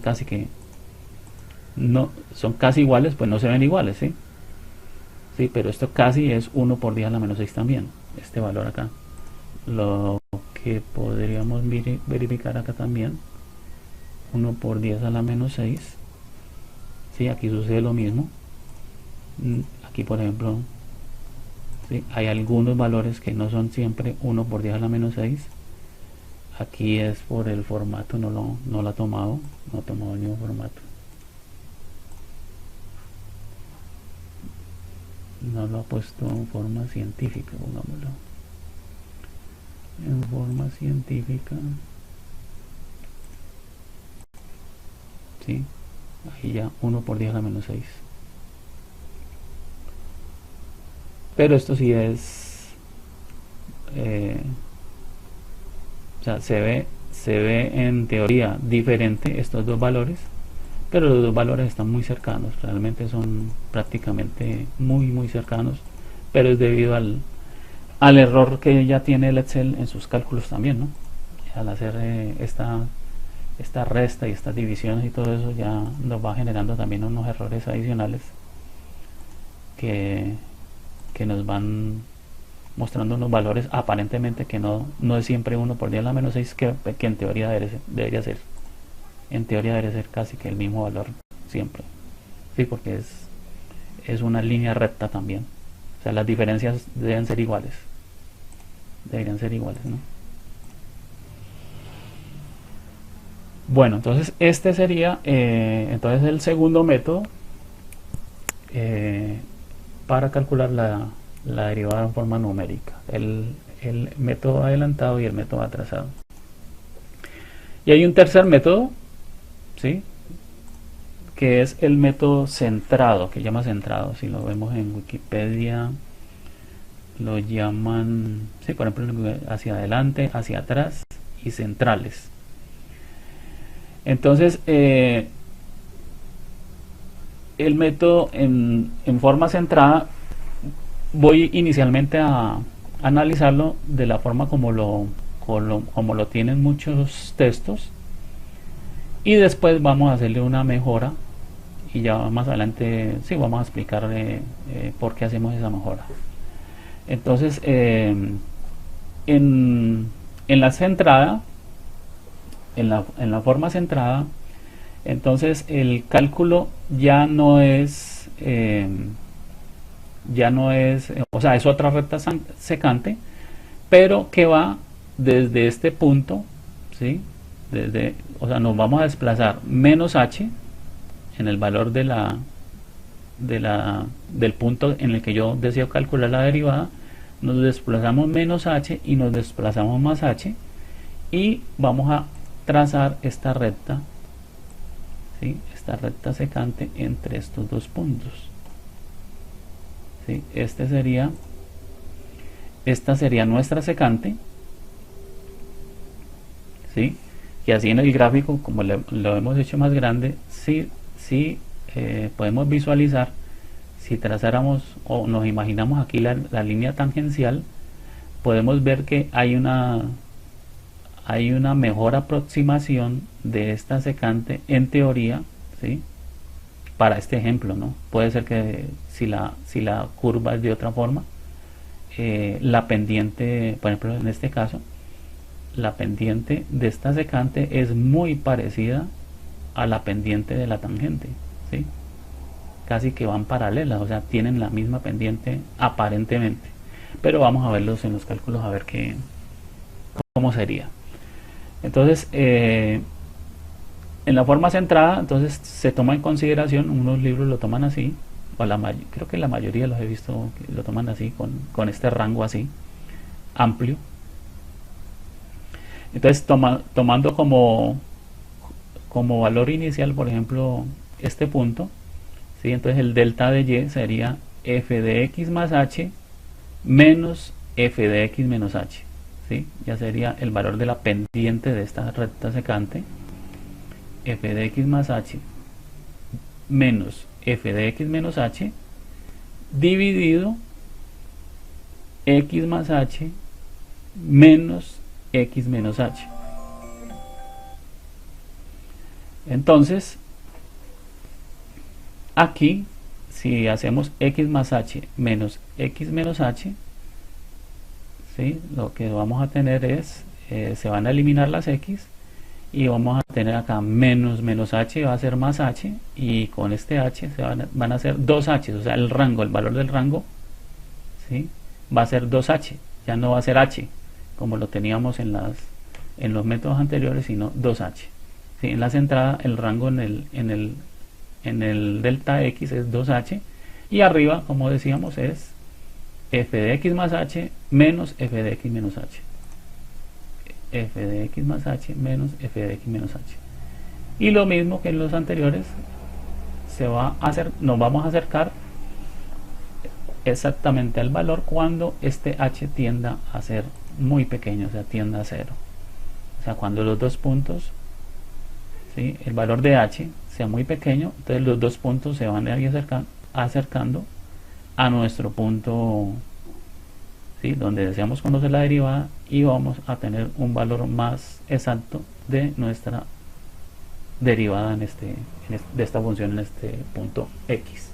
casi iguales, pues no se ven iguales, ¿sí? ¿sí? Pero esto casi es 1 por 10 a la menos 6 también, este valor acá. Lo que podríamos verificar acá también, 1 por 10 a la menos 6, ¿sí? Aquí sucede lo mismo. Aquí, por ejemplo, ¿sí? Hay algunos valores que no son siempre 1 por 10 a la menos 6. Aquí es por el formato, no lo ha tomado, no ha tomado el mismo formato. No lo ha puesto en forma científica, pongámoslo. En forma científica. ¿Sí? Ahí ya 1 por 10 a la menos 6. Pero esto sí es... o sea, se ve en teoría diferente estos dos valores, pero los dos valores están muy cercanos, realmente son prácticamente muy cercanos, pero es debido al error que ya tiene el Excel en sus cálculos también, ¿no? Al hacer esta resta y estas divisiones y todo eso, ya nos va generando también unos errores adicionales que nos van mostrando unos valores aparentemente que no es siempre 1 por 10 a la menos 6 que en teoría debería ser. En teoría debería ser casi que el mismo valor siempre. Sí, porque es una línea recta también. O sea, las diferencias deben ser iguales. Deberían ser iguales, ¿no? Bueno, entonces este sería entonces el segundo método para calcular la derivada en forma numérica, el método adelantado y el método atrasado. Y hay un tercer método, ¿sí? Que es el método centrado, que llama centrado. Si lo vemos en Wikipedia, lo llaman, sí, por ejemplo, hacia adelante, hacia atrás y centrales. Entonces, el método en forma centrada, voy inicialmente a analizarlo de la forma como lo tienen muchos textos, y después vamos a hacerle una mejora, y ya más adelante sí vamos a explicar por qué hacemos esa mejora. Entonces, en la centrada, en la forma centrada, entonces el cálculo ya no es, o sea, es otra recta secante, pero que va desde este punto, ¿sí? O sea, nos vamos a desplazar menos h en el valor del punto en el que yo deseo calcular la derivada. Nos desplazamos menos h y nos desplazamos más h, y vamos a trazar esta recta, ¿sí? Esta recta secante entre estos dos puntos, ¿sí? Esta sería nuestra secante, ¿sí? Y así en el gráfico, como lo hemos hecho más grande, sí podemos visualizar. Si trazáramos o nos imaginamos aquí la línea tangencial, podemos ver que hay una mejor aproximación de esta secante en teoría, ¿sí? Para este ejemplo, ¿no? Puede ser que si la curva es de otra forma, la pendiente, por ejemplo en este caso, la pendiente de esta secante es muy parecida a la pendiente de la tangente, ¿sí? Casi que van paralelas, o sea, tienen la misma pendiente aparentemente, pero vamos a verlos en los cálculos a ver cómo sería. Entonces, en la forma centrada, entonces se toma en consideración, unos libros lo toman así, o creo que la mayoría los he visto que lo toman así, con este rango así amplio. Entonces, tomando como valor inicial, por ejemplo, este punto, ¿sí? Entonces el delta de y sería f de x más h menos f de x menos h, ¿sí? Ya sería el valor de la pendiente de esta recta secante, f de x más h menos f de x menos h dividido x más h menos x menos h. Entonces aquí, si hacemos x más h menos x menos h, ¿sí? Lo que vamos a tener es, se van a eliminar las x y vamos a tener acá menos h va a ser más h, y con este h van a ser 2h, o sea el valor del rango, ¿sí? Va a ser 2h, ya no va a ser h como lo teníamos en los métodos anteriores, sino 2h. ¿Sí? En la centrada el rango en el delta x es 2h, y arriba, como decíamos, es f de x más h menos f de x menos h. F de x más h menos f de x menos h. Y lo mismo que en los anteriores, nos vamos a acercar exactamente al valor cuando este h tienda a ser muy pequeño, o sea, tienda a 0. O sea, cuando los dos puntos, ¿sí? El valor de h sea muy pequeño, entonces los dos puntos se van a ir acercando a nuestro punto, ¿sí? Donde deseamos conocer la derivada, y vamos a tener un valor más exacto de nuestra derivada de esta función en este punto x.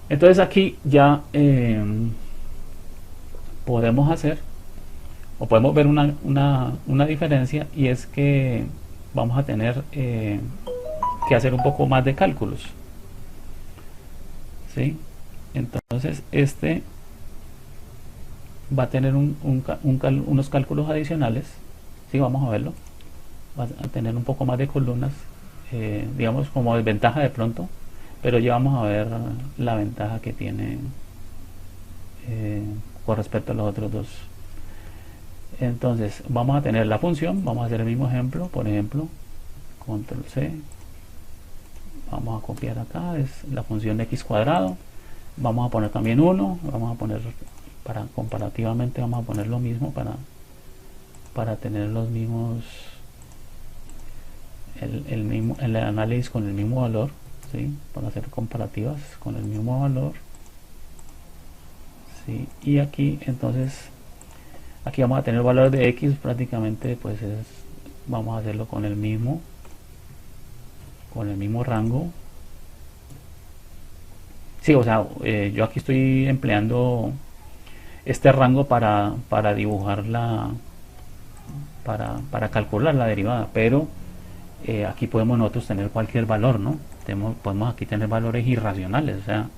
Entonces aquí ya podemos hacer, o podemos ver una diferencia, y es que vamos a tener que hacer un poco más de cálculos, ¿sí? Entonces este va a tener unos cálculos adicionales, ¿sí? Vamos a verlo. Va a tener un poco más de columnas, digamos como desventaja de pronto, pero ya vamos a ver la ventaja que tiene con respecto a los otros dos. Entonces vamos a tener la función, vamos a hacer el mismo ejemplo, por ejemplo, control C, vamos a copiar acá, es la función de x cuadrado, vamos a poner también 1, vamos a poner, comparativamente vamos a poner lo mismo para tener los mismos, el análisis con el mismo valor, ¿sí? Para hacer comparativas con el mismo valor, ¿sí? Y aquí entonces aquí vamos a tener el valor de x, prácticamente pues vamos a hacerlo con el mismo rango, sí, o sea, yo aquí estoy empleando este rango para dibujar para calcular la derivada, pero aquí podemos nosotros tener cualquier valor, ¿no? Podemos aquí tener valores irracionales, o sea,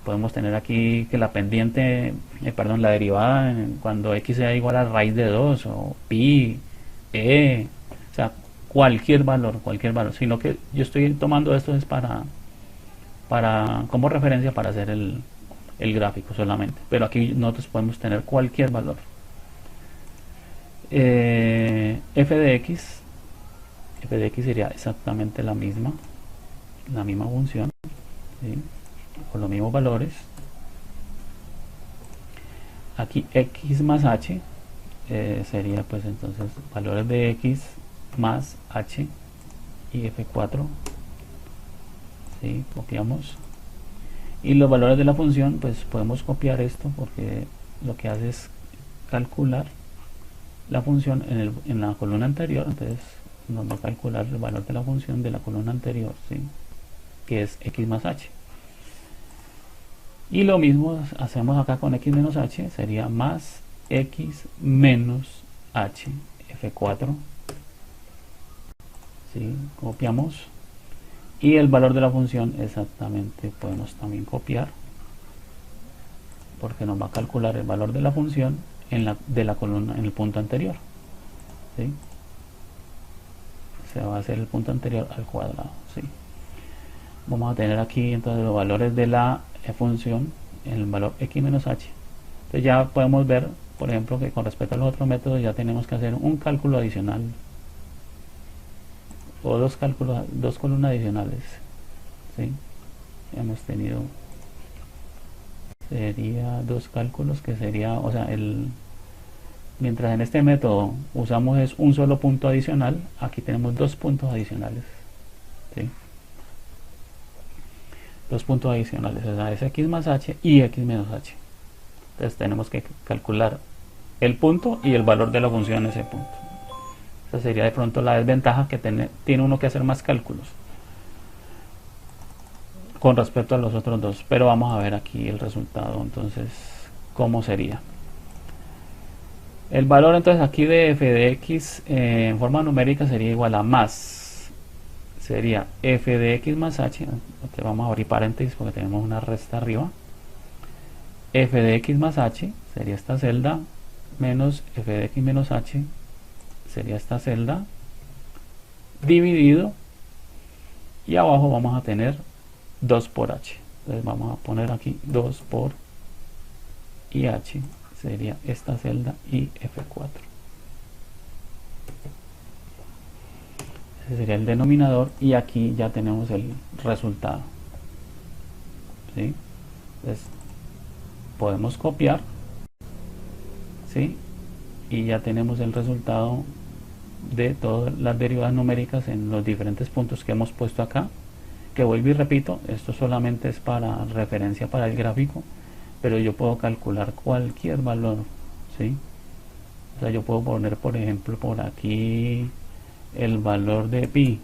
podemos tener aquí que la pendiente, la derivada cuando x sea igual a raíz de 2 o pi, o sea, cualquier valor, sino que yo estoy tomando esto es como referencia para hacer el gráfico solamente, pero aquí nosotros podemos tener cualquier valor. F de x sería exactamente la misma función, ¿sí? Con los mismos valores. Aquí x más h sería pues entonces valores de x más h y f4, ¿sí? Copiamos, y los valores de la función pues podemos copiar esto porque lo que hace es calcular la función en la columna anterior, entonces nos va a calcular el valor de la función de la columna anterior, ¿sí? Que es x más h. Y lo mismo hacemos acá con x menos h, sería más x menos h, f4, ¿sí? Copiamos, y el valor de la función exactamente podemos también copiar, porque nos va a calcular el valor de la función de la columna en el punto anterior, ¿sí? Se va a hacer el punto anterior al cuadrado, ¿sí? Vamos a tener aquí entonces los valores de la función en el valor x menos h. Entonces ya podemos ver, por ejemplo, que con respecto a los otros métodos ya tenemos que hacer un cálculo adicional, o dos columnas adicionales, ¿sí? Hemos tenido, sería dos cálculos, que sería, o sea, mientras en este método usamos es un solo punto adicional, aquí tenemos dos puntos adicionales, ¿sí? Dos puntos adicionales, o sea, es x más h y x menos h. Entonces tenemos que calcular el punto y el valor de la función en ese punto. Esa sería de pronto la desventaja, que tiene uno que hacer más cálculos. con respecto a los otros dos, pero vamos a ver aquí el resultado. Entonces, ¿cómo sería? El valor entonces aquí de f de x en forma numérica sería igual a más, sería f de x más h, vamos a abrir paréntesis porque tenemos una resta arriba, f de x más h sería esta celda, menos f de x menos h sería esta celda, dividido, y abajo vamos a tener 2 por h. Entonces vamos a poner aquí 2 por y h sería esta celda y F4. Ese sería el denominador y aquí ya tenemos el resultado. ¿Sí? Entonces podemos copiar, ¿sí? Y ya tenemos el resultado de todas las derivadas numéricas en los diferentes puntos que hemos puesto acá, que vuelvo y repito, esto solamente es para referencia para el gráfico, pero yo puedo calcular cualquier valor, ¿sí? O sea, yo puedo poner, por ejemplo, por aquí el valor de pi,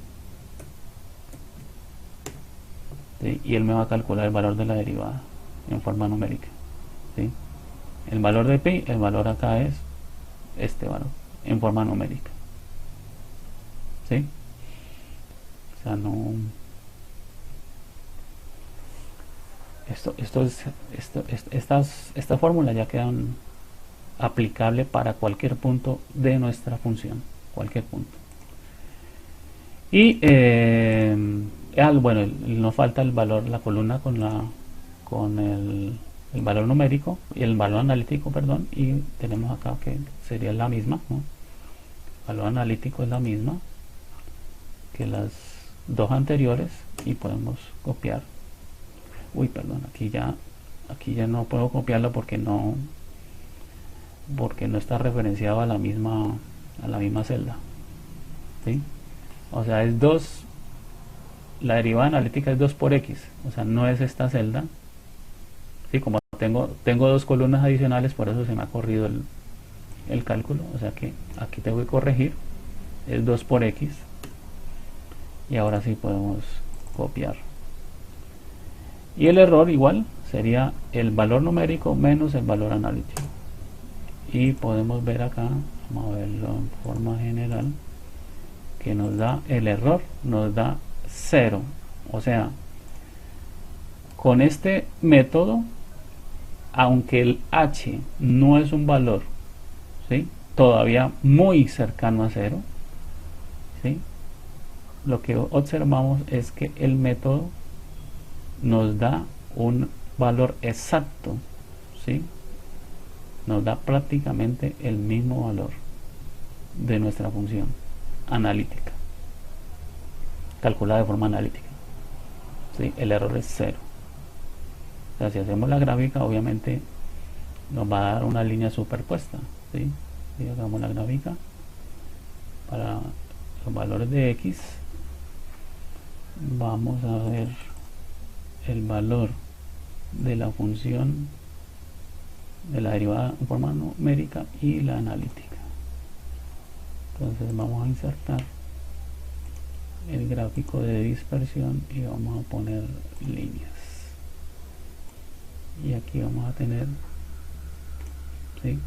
¿sí? Y él me va a calcular el valor de la derivada en forma numérica, ¿sí? El valor de pi, el valor acá es este valor en forma numérica, ¿sí? O sea, no... Estas fórmulas ya quedan aplicable para cualquier punto de nuestra función, cualquier punto. Y bueno, nos falta el valor, la columna con el valor numérico y el valor analítico, perdón, y tenemos acá que sería la misma, ¿no? El valor analítico es la misma que las dos anteriores y podemos copiar. Uy, perdón, aquí ya no puedo copiarlo porque no está referenciado a la misma celda, ¿sí? O sea, es 2, la derivada analítica es 2 por x, o sea, no es esta celda, ¿sí? Como tengo dos columnas adicionales, por eso se me ha corrido el cálculo, o sea que aquí tengo que corregir, es 2 por x, y ahora sí podemos copiar. Y el error igual sería el valor numérico menos el valor analítico. Y podemos ver acá, vamos a verlo en forma general, que nos da el error, nos da 0. O sea, con este método, aunque el h no es un valor, ¿sí?, todavía muy cercano a 0, ¿sí?, lo que observamos es que el método nos da un valor exacto, ¿sí? Nos da prácticamente el mismo valor de nuestra función analítica, calculada de forma analítica, ¿sí? El error es 0. O sea, si hacemos la gráfica, obviamente nos va a dar una línea superpuesta, ¿sí? Si hagamos la gráfica para los valores de x, vamos a ver el valor de la función de la derivada en forma numérica y la analítica. Entonces vamos a insertar el gráfico de dispersión y vamos a poner líneas, y aquí vamos a tener, ¿sí?,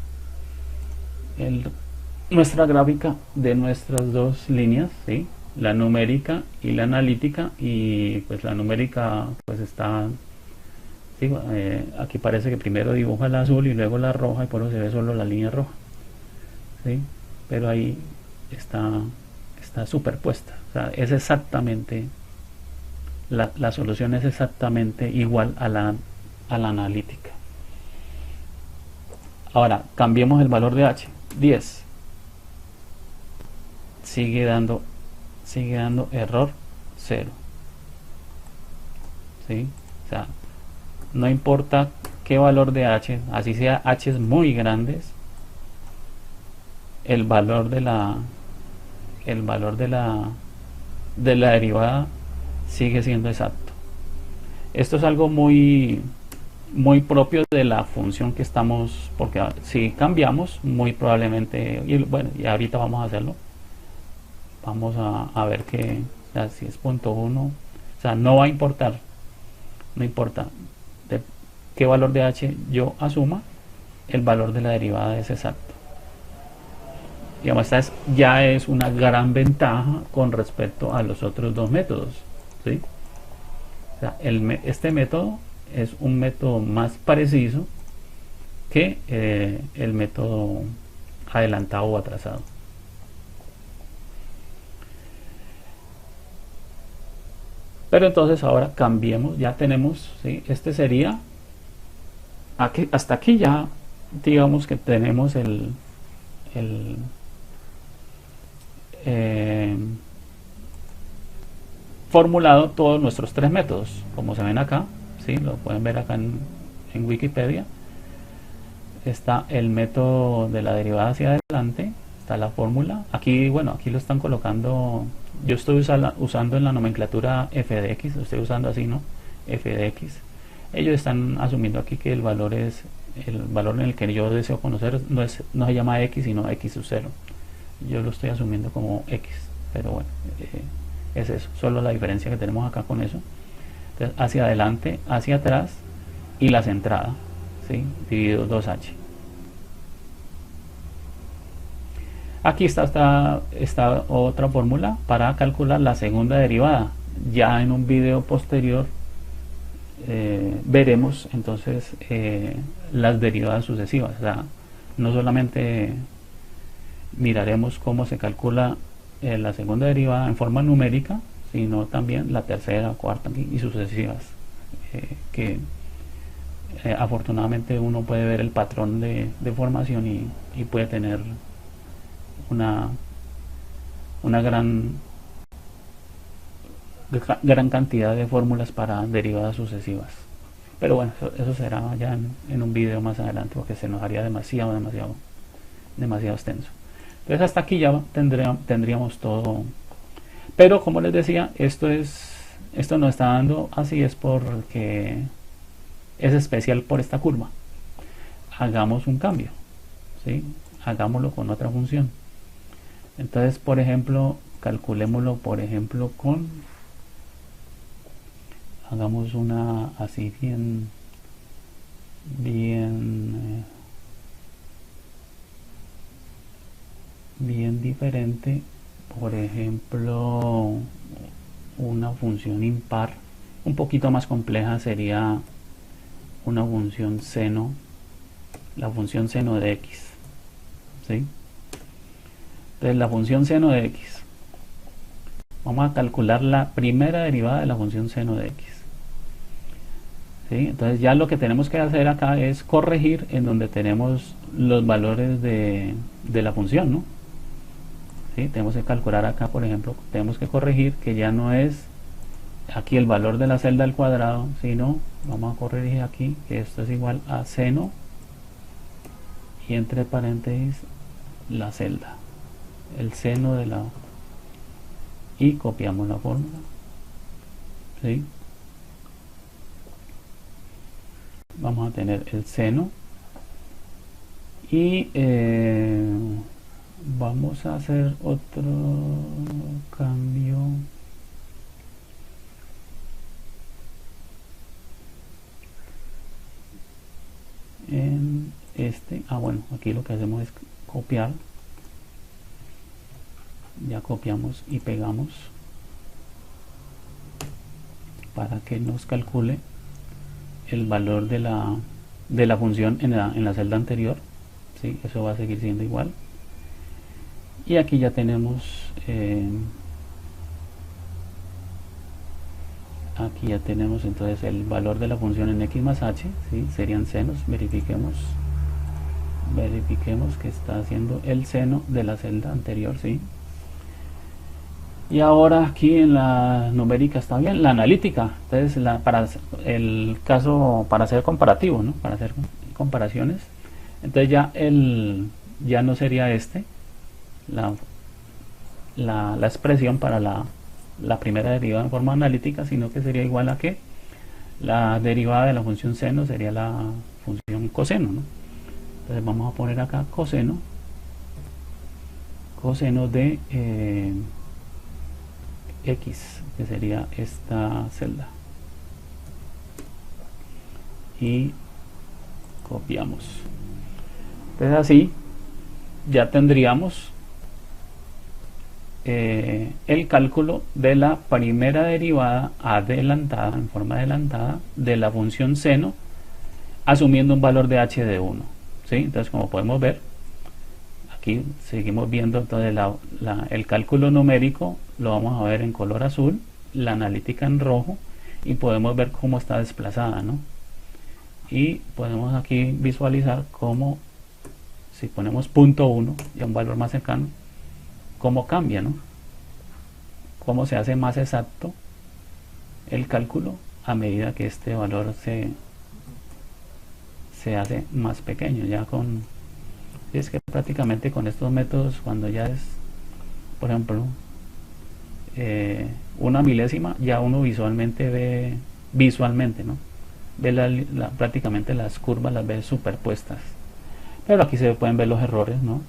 nuestra gráfica de nuestras dos líneas, ¿sí?, la numérica y la analítica. Y pues la numérica pues está, ¿sí?, aquí parece que primero dibuja la azul y luego la roja, y por eso se ve solo la línea roja, ¿sí?, pero ahí está superpuesta. O sea, es exactamente la solución es exactamente igual a la analítica. Ahora cambiemos el valor de h, 10, sigue dando error 0, ¿sí? O sea, no importa qué valor de h, así sea h es muy grandes, el valor de la derivada sigue siendo exacto. Esto es algo muy propio de la función que estamos, porque si cambiamos, muy probablemente, y bueno, y ahorita vamos a hacerlo, vamos a ver que, o sea, si es 0.1, o sea, no va a importar no importa de qué valor de h yo asuma, el valor de la derivada es exacto. Digamos, ya es una gran ventaja con respecto a los otros dos métodos, ¿sí? O sea, este método es un método más preciso que el método adelantado o atrasado. Pero entonces ahora cambiemos, ya tenemos, ¿sí? Este sería, hasta aquí ya digamos que tenemos formulado todos nuestros tres métodos, como se ven acá, ¿sí? Lo pueden ver acá en Wikipedia. Está el método de la derivada hacia adelante, está la fórmula. Aquí, bueno, aquí lo están colocando, yo estoy usando en la nomenclatura f de x, lo estoy usando así, ¿no? F de x. Ellos están asumiendo aquí que el valor en el que yo deseo conocer no se llama x, sino x sub 0. Yo lo estoy asumiendo como x, pero bueno, es eso, solo la diferencia que tenemos acá con eso. Entonces, hacia adelante, hacia atrás y la centrada, ¿sí? Dividido 2h. Aquí está otra fórmula para calcular la segunda derivada. Ya en un video posterior veremos entonces las derivadas sucesivas. O sea, no solamente miraremos cómo se calcula la segunda derivada en forma numérica, sino también la tercera, cuarta y sucesivas, que afortunadamente uno puede ver el patrón de formación y puede tener una gran cantidad de fórmulas para derivadas sucesivas. Pero bueno, eso será ya en un video más adelante, porque se nos haría demasiado extenso. Entonces hasta aquí ya tendríamos todo. Pero como les decía, esto nos está dando así es porque es especial por esta curva. Hagamos un cambio, ¿sí? Hagámoslo con otra función. Entonces, por ejemplo, calculémoslo, por ejemplo, hagamos una así bien diferente. Por ejemplo, una función impar, un poquito más compleja sería una función seno, la función seno de x, ¿sí? Entonces la función seno de x, vamos a calcular la primera derivada de la función seno de x, ¿sí? Entonces ya lo que tenemos que hacer acá es corregir en donde tenemos los valores de la función, ¿no? ¿Sí? Tenemos que calcular acá, por ejemplo, tenemos que corregir que ya no es aquí el valor de la celda al cuadrado, sino vamos a corregir aquí que esto es igual a seno y entre paréntesis la celda, el seno de la, y copiamos la fórmula, ¿sí? Vamos a tener el seno y vamos a hacer otro cambio. En bueno, aquí lo que hacemos es copiar, ya copiamos y pegamos para que nos calcule el valor de la función en la celda anterior, ¿sí? Eso va a seguir siendo igual. Y aquí ya tenemos entonces el valor de la función en x más h, ¿sí? Serían senos. Verifiquemos que está haciendo el seno de la celda anterior, ¿sí? Y ahora aquí en la numérica está bien, la analítica, entonces para el caso, para hacer comparativo, ¿no? Para hacer comparaciones, entonces ya no sería la expresión para la primera derivada en forma analítica, sino que sería igual a que la derivada de la función seno sería la función coseno, ¿no? Entonces vamos a poner acá coseno de x, que sería esta celda. y copiamos. Entonces así ya tendríamos el cálculo de la primera derivada adelantada, en forma adelantada, de la función seno, asumiendo un valor de h de 1. ¿Sí? Entonces, como podemos ver, aquí seguimos viendo entonces el cálculo numérico, lo vamos a ver en color azul, la analítica en rojo, y podemos ver cómo está desplazada, ¿no? Y podemos aquí visualizar cómo, si ponemos punto 1, ya un valor más cercano, cómo cambia, ¿no? Cómo se hace más exacto el cálculo a medida que este valor se hace más pequeño. Ya con, es que prácticamente con estos métodos, cuando ya es, por ejemplo, una milésima, ya uno visualmente ve, ¿no? Ve prácticamente las curvas, las ve superpuestas. Pero aquí se pueden ver los errores, ¿no?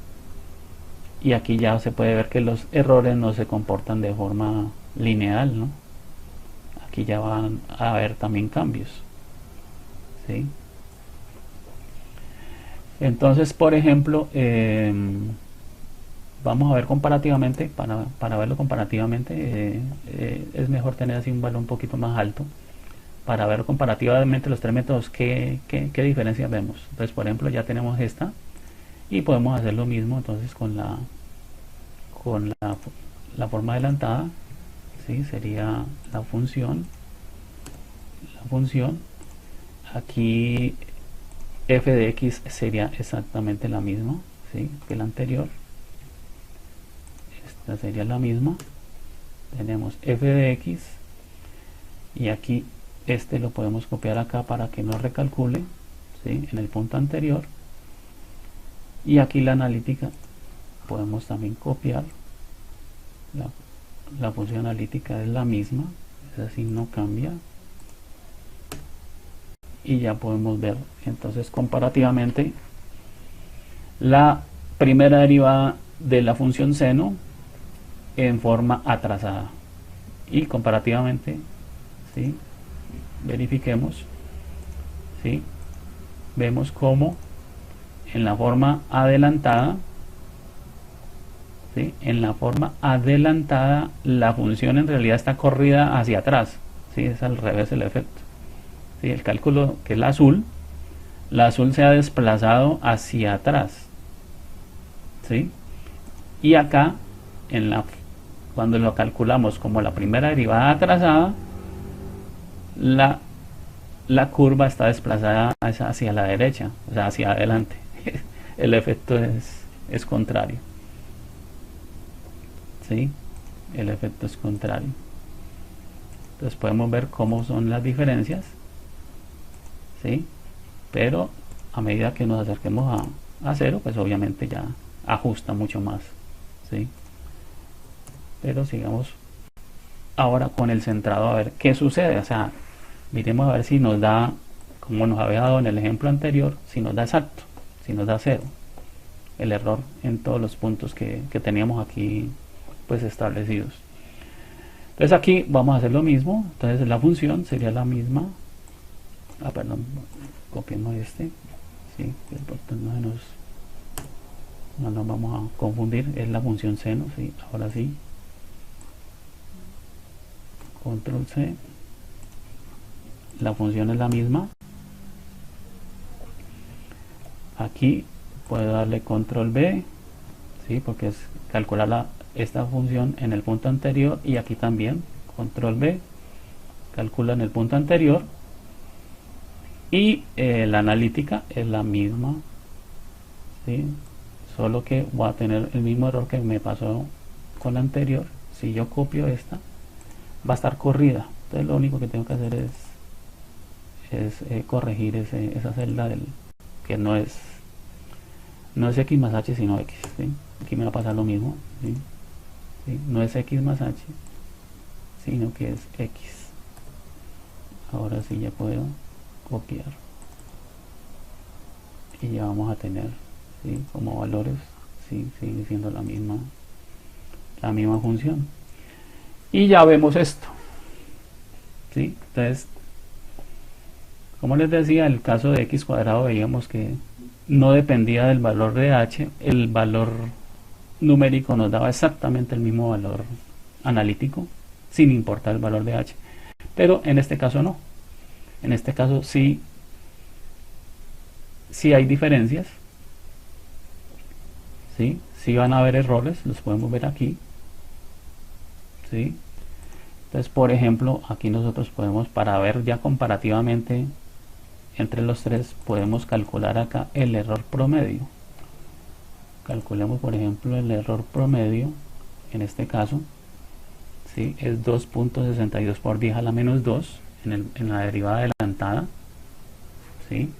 Y aquí ya se puede ver que los errores no se comportan de forma lineal, ¿no? Aquí ya van a haber también cambios, ¿sí? Entonces, por ejemplo, vamos a ver comparativamente, para verlo comparativamente, es mejor tener así un valor un poquito más alto, para ver comparativamente los tres métodos, qué diferencias vemos. Entonces, por ejemplo, ya tenemos esta, y podemos hacer lo mismo entonces con la forma adelantada, ¿sí? Sería la función aquí f de x sería exactamente la misma, ¿sí? Que la anterior. Esta sería la misma. Tenemos f de x, y aquí este lo podemos copiar acá para que no recalcule, ¿sí? En el punto anterior. Y aquí la analítica podemos también copiar, la función analítica es la misma, es así, no cambia, y ya podemos ver entonces comparativamente la primera derivada de la función seno en forma atrasada, y comparativamente, ¿sí? Verifiquemos, ¿sí? Vemos como en la forma adelantada, ¿sí? En la forma adelantada la función en realidad está corrida hacia atrás, ¿sí? Es al revés el efecto, ¿sí? El cálculo, que es la azul se ha desplazado hacia atrás, ¿sí? Y acá cuando lo calculamos como la primera derivada atrasada, la curva está desplazada hacia la derecha, o sea, hacia adelante. El efecto es contrario, ¿sí? El efecto es contrario. Entonces podemos ver cómo son las diferencias, ¿sí? Pero a medida que nos acerquemos a cero, pues obviamente ya ajusta mucho más, ¿sí? Pero sigamos ahora con el centrado a ver qué sucede. O sea, miremos a ver si nos da, como nos había dado en el ejemplo anterior, si nos da exacto, si nos da cero, el error en todos los puntos que teníamos aquí pues establecidos. Entonces aquí vamos a hacer lo mismo. Entonces la función sería la misma. Perdón, copiemos este, ¿sí? No nos vamos a confundir, es la función seno, ¿sí? Ahora sí, control C, la función es la misma. Aquí puedo darle control B, ¿sí? Porque es calcular esta función en el punto anterior, y aquí también control B, calcula en el punto anterior, y la analítica es la misma, ¿sí? Solo que voy a tener el mismo error que me pasó con la anterior. Si yo copio esta, va a estar corrida. Entonces lo único que tengo que hacer es corregir esa celda que no es x más h, sino x, ¿sí? Aquí me va a pasar lo mismo, ¿sí? ¿Sí? No es x más h, sino que es x. Ahora sí ya puedo copiar, y ya vamos a tener, ¿sí? Como valores, ¿sí? Sigue siendo la misma función, y ya vemos esto, ¿sí? Entonces, Como les decía, el caso de x cuadrado veíamos que no dependía del valor de h, el valor numérico nos daba exactamente el mismo valor analítico, sin importar el valor de h. Pero en este caso no. En este caso sí hay diferencias. ¿Sí? Sí van a haber errores, los podemos ver aquí. ¿Sí? Entonces, por ejemplo, aquí nosotros podemos, para ver ya comparativamente entre los tres, podemos calcular acá el error promedio. Calculemos, por ejemplo, el error promedio, en este caso, ¿sí? Es 2.62 por 10 a la menos 2 en la derivada adelantada. ¿Sí?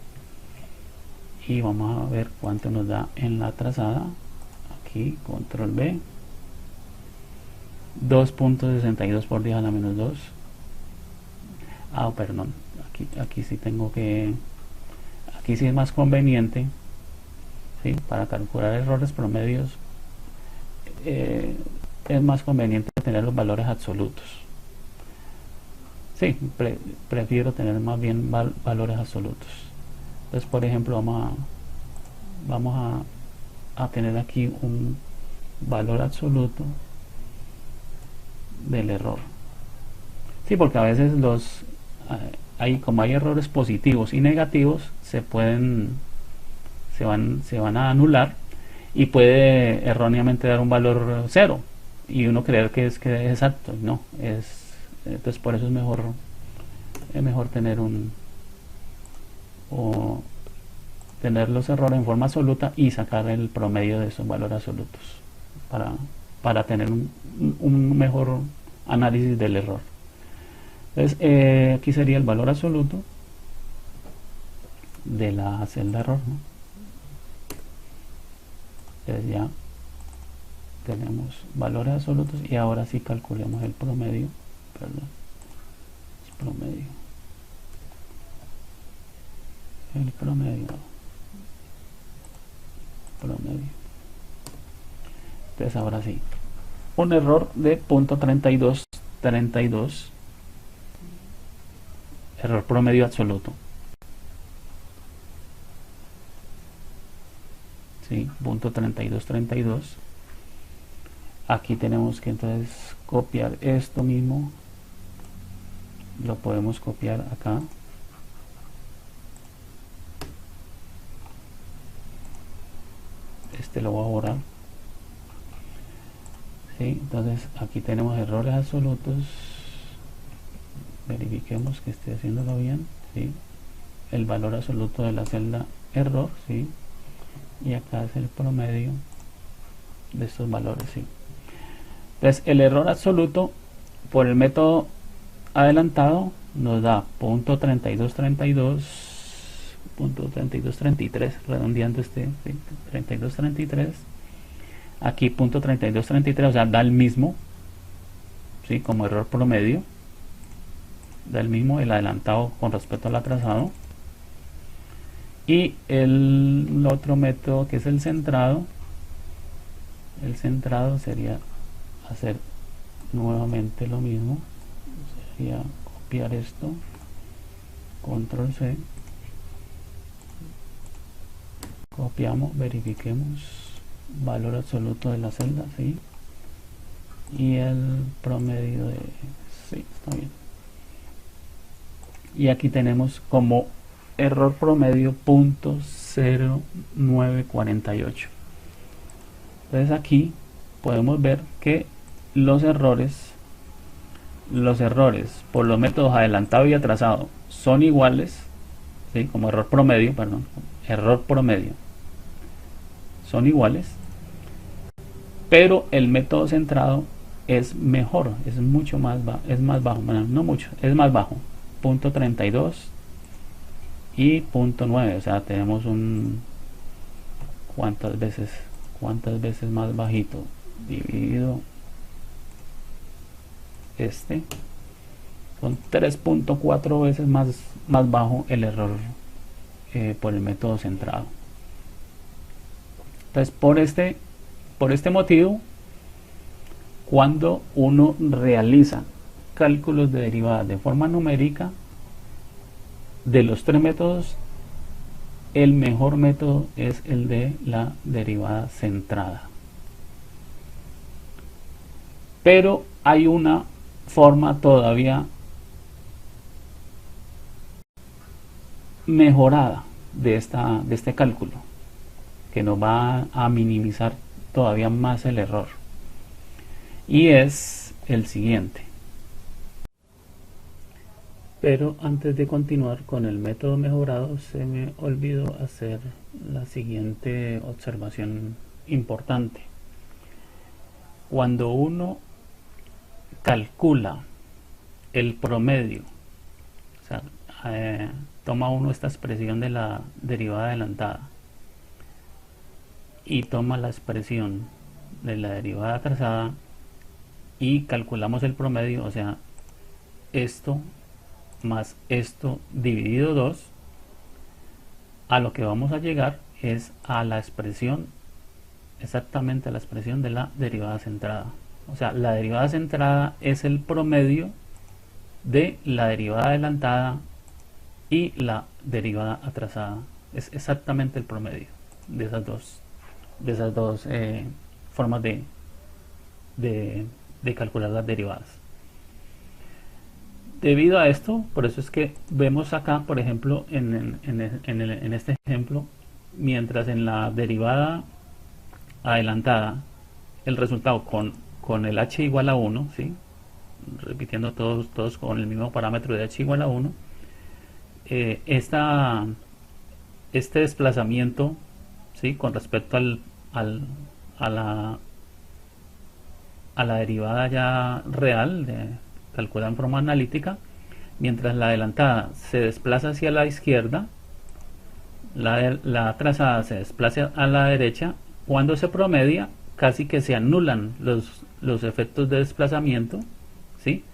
Y vamos a ver cuánto nos da en la trazada. Aquí, control B. 2.62 por 10 a la menos 2. Perdón. Aquí sí tengo que... Aquí sí es más conveniente, ¿sí? Para calcular errores promedios es más conveniente tener los valores absolutos. Sí, prefiero tener más bien valores absolutos. Entonces, por ejemplo, vamos a tener aquí un valor absoluto del error. Sí, porque a veces como hay errores positivos y negativos, se van a anular y puede erróneamente dar un valor 0 y uno creer que es exacto. No, entonces por eso es mejor tener tener los errores en forma absoluta y sacar el promedio de esos valores absolutos para tener un mejor análisis del error. Entonces aquí sería el valor absoluto de la celda error, ¿no? Entonces ya tenemos valores absolutos y ahora sí calculemos el promedio. Perdón, es promedio. El promedio. Entonces ahora sí, un error de .3232, error promedio absoluto. Sí, .3232. Aquí tenemos que entonces copiar esto mismo, lo podemos copiar acá. Este lo voy a borrar. ¿Sí? Entonces aquí tenemos errores absolutos. Verifiquemos que esté haciéndolo bien. ¿Sí? El valor absoluto de la celda error. ¿Sí? Y acá es el promedio de estos valores. ¿Sí? Entonces el error absoluto por el método adelantado nos da .3233, redondeando este, ¿sí? 3233. Aquí .3233, o sea, da el mismo, ¿sí? Como error promedio, da el mismo el adelantado con respecto al atrasado. Y el otro método, que es el centrado sería hacer nuevamente lo mismo, sería copiar esto, control C, copiamos, verifiquemos valor absoluto de la celda, ¿sí? Y el promedio de... sí, está bien. Y aquí tenemos como error promedio .0948. Entonces aquí podemos ver que los errores por los métodos adelantado y atrasado son iguales, ¿sí? Como error promedio son iguales, pero el método centrado es mejor, es mucho más bajo, es más bajo, bueno, no mucho, es más bajo, .32 y .9, o sea, tenemos un cuántas veces más bajito, dividido con 3.4 veces más bajo el error por el método centrado. Entonces por este motivo, cuando uno realiza cálculos de derivadas de forma numérica, de los tres métodos, el mejor método es el de la derivada centrada. Pero hay una forma todavía mejorada de este cálculo que nos va a minimizar todavía más el error, y es el siguiente. Pero antes de continuar con el método mejorado, se me olvidó hacer la siguiente observación importante. Cuando uno calcula el promedio, o sea, toma uno esta expresión de la derivada adelantada y toma la expresión de la derivada atrasada y calculamos el promedio, o sea, esto más esto dividido 2, a lo que vamos a llegar es a la expresión, exactamente a la expresión de la derivada centrada. O sea, la derivada centrada es el promedio de la derivada adelantada y la derivada atrasada. Es exactamente el promedio de esas dos formas de calcular las derivadas. Debido a esto, por eso es que vemos acá, por ejemplo, en este ejemplo, mientras en la derivada adelantada el resultado con el h igual a 1, ¿sí? Repitiendo todos con el mismo parámetro de h igual a 1, este desplazamiento, ¿sí? Con respecto a la derivada ya real, calculada en forma analítica, mientras la adelantada se desplaza hacia la izquierda, la atrasada se desplaza a la derecha. Cuando se promedia, casi que se anulan los efectos de desplazamiento, ¿sí?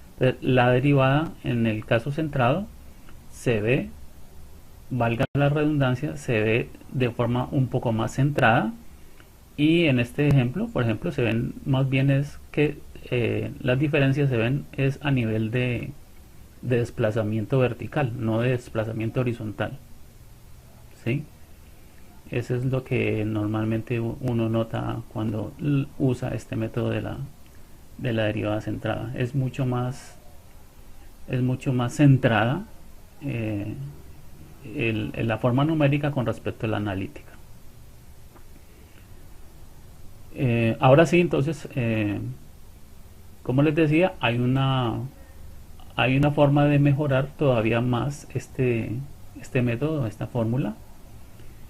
La derivada en el caso centrado se ve, valga la redundancia, se ve de forma un poco más centrada, y en este ejemplo, por ejemplo, se ven más bien es que las diferencias se ven es a nivel de desplazamiento vertical, no de desplazamiento horizontal, ¿sí? Eso es lo que normalmente uno nota cuando usa este método de la derivada centrada. Es mucho más centrada la forma numérica con respecto a la analítica. Ahora sí, entonces, como les decía, hay una forma de mejorar todavía más este método, esta fórmula,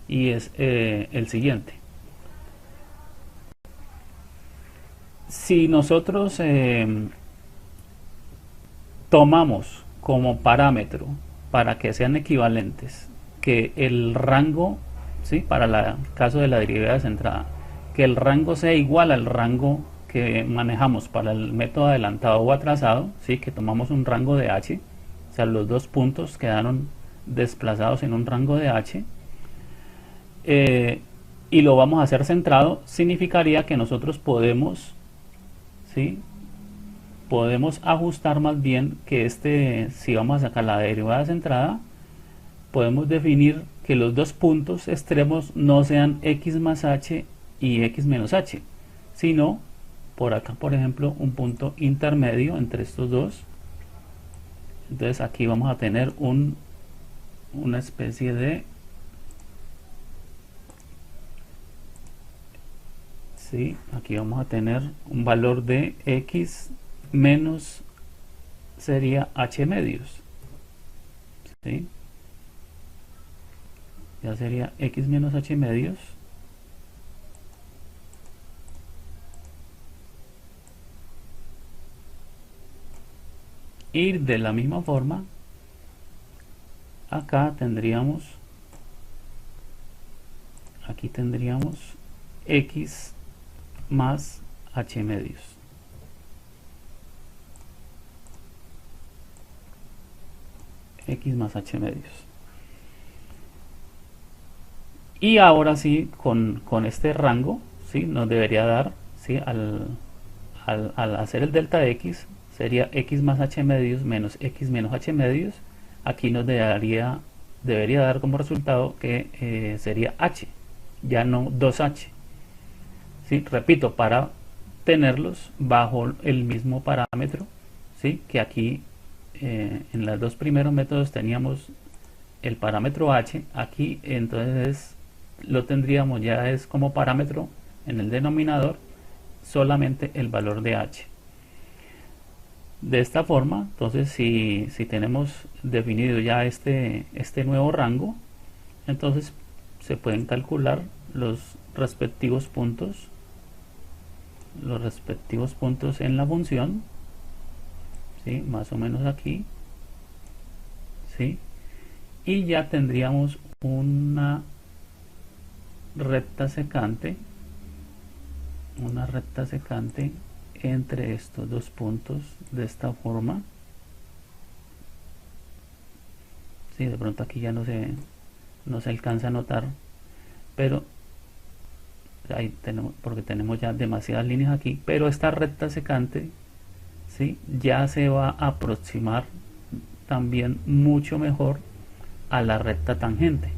y es el siguiente. Si nosotros tomamos como parámetro para que sean equivalentes que el rango, ¿sí? Para el caso de la derivada centrada, que el rango sea igual al rango que manejamos para el método adelantado o atrasado, ¿sí? Que tomamos un rango de h, o sea, los dos puntos quedaron desplazados en un rango de h, y lo vamos a hacer centrado, significaría que nosotros podemos, ¿sí? Podemos ajustar más bien que si vamos a sacar la derivada centrada, podemos definir que los dos puntos extremos no sean x más h y x menos h, sino por acá, por ejemplo, un punto intermedio entre estos dos. Entonces aquí vamos a tener una especie de, ¿sí? Aquí vamos a tener un valor de x menos, sería h medios, ¿sí? Ya sería x menos h medios. Y de la misma forma, acá tendríamos, aquí tendríamos x más h medios. X más h medios. Y ahora sí, con este rango, ¿sí? Nos debería dar, ¿sí? Al hacer el delta de x, sería x más h medios menos x menos h medios. Aquí nos daría debería dar como resultado que sería h, ya no 2h. ¿Sí? Repito, para tenerlos bajo el mismo parámetro, ¿sí? Que aquí en los dos primeros métodos teníamos el parámetro h, aquí entonces lo tendríamos ya es como parámetro en el denominador solamente el valor de h. De esta forma, entonces si tenemos definido ya este nuevo rango, entonces se pueden calcular los respectivos puntos en la función, ¿sí? Más o menos aquí, ¿sí? Y ya tendríamos una recta secante entre estos dos puntos de esta forma. Sí, de pronto aquí ya no se alcanza a notar, pero ahí tenemos, porque tenemos ya demasiadas líneas aquí, pero esta recta secante, ¿sí? Ya se va a aproximar también mucho mejor a la recta tangente,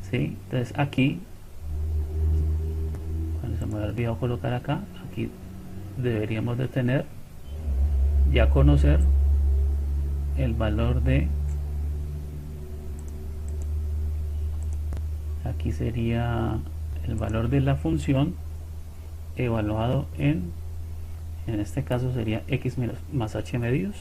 ¿sí? Entonces aquí, bueno, se me había olvidado colocar acá, aquí deberíamos de tener, ya conocer el valor de, aquí sería el valor de la función evaluado en este caso sería x más h medios,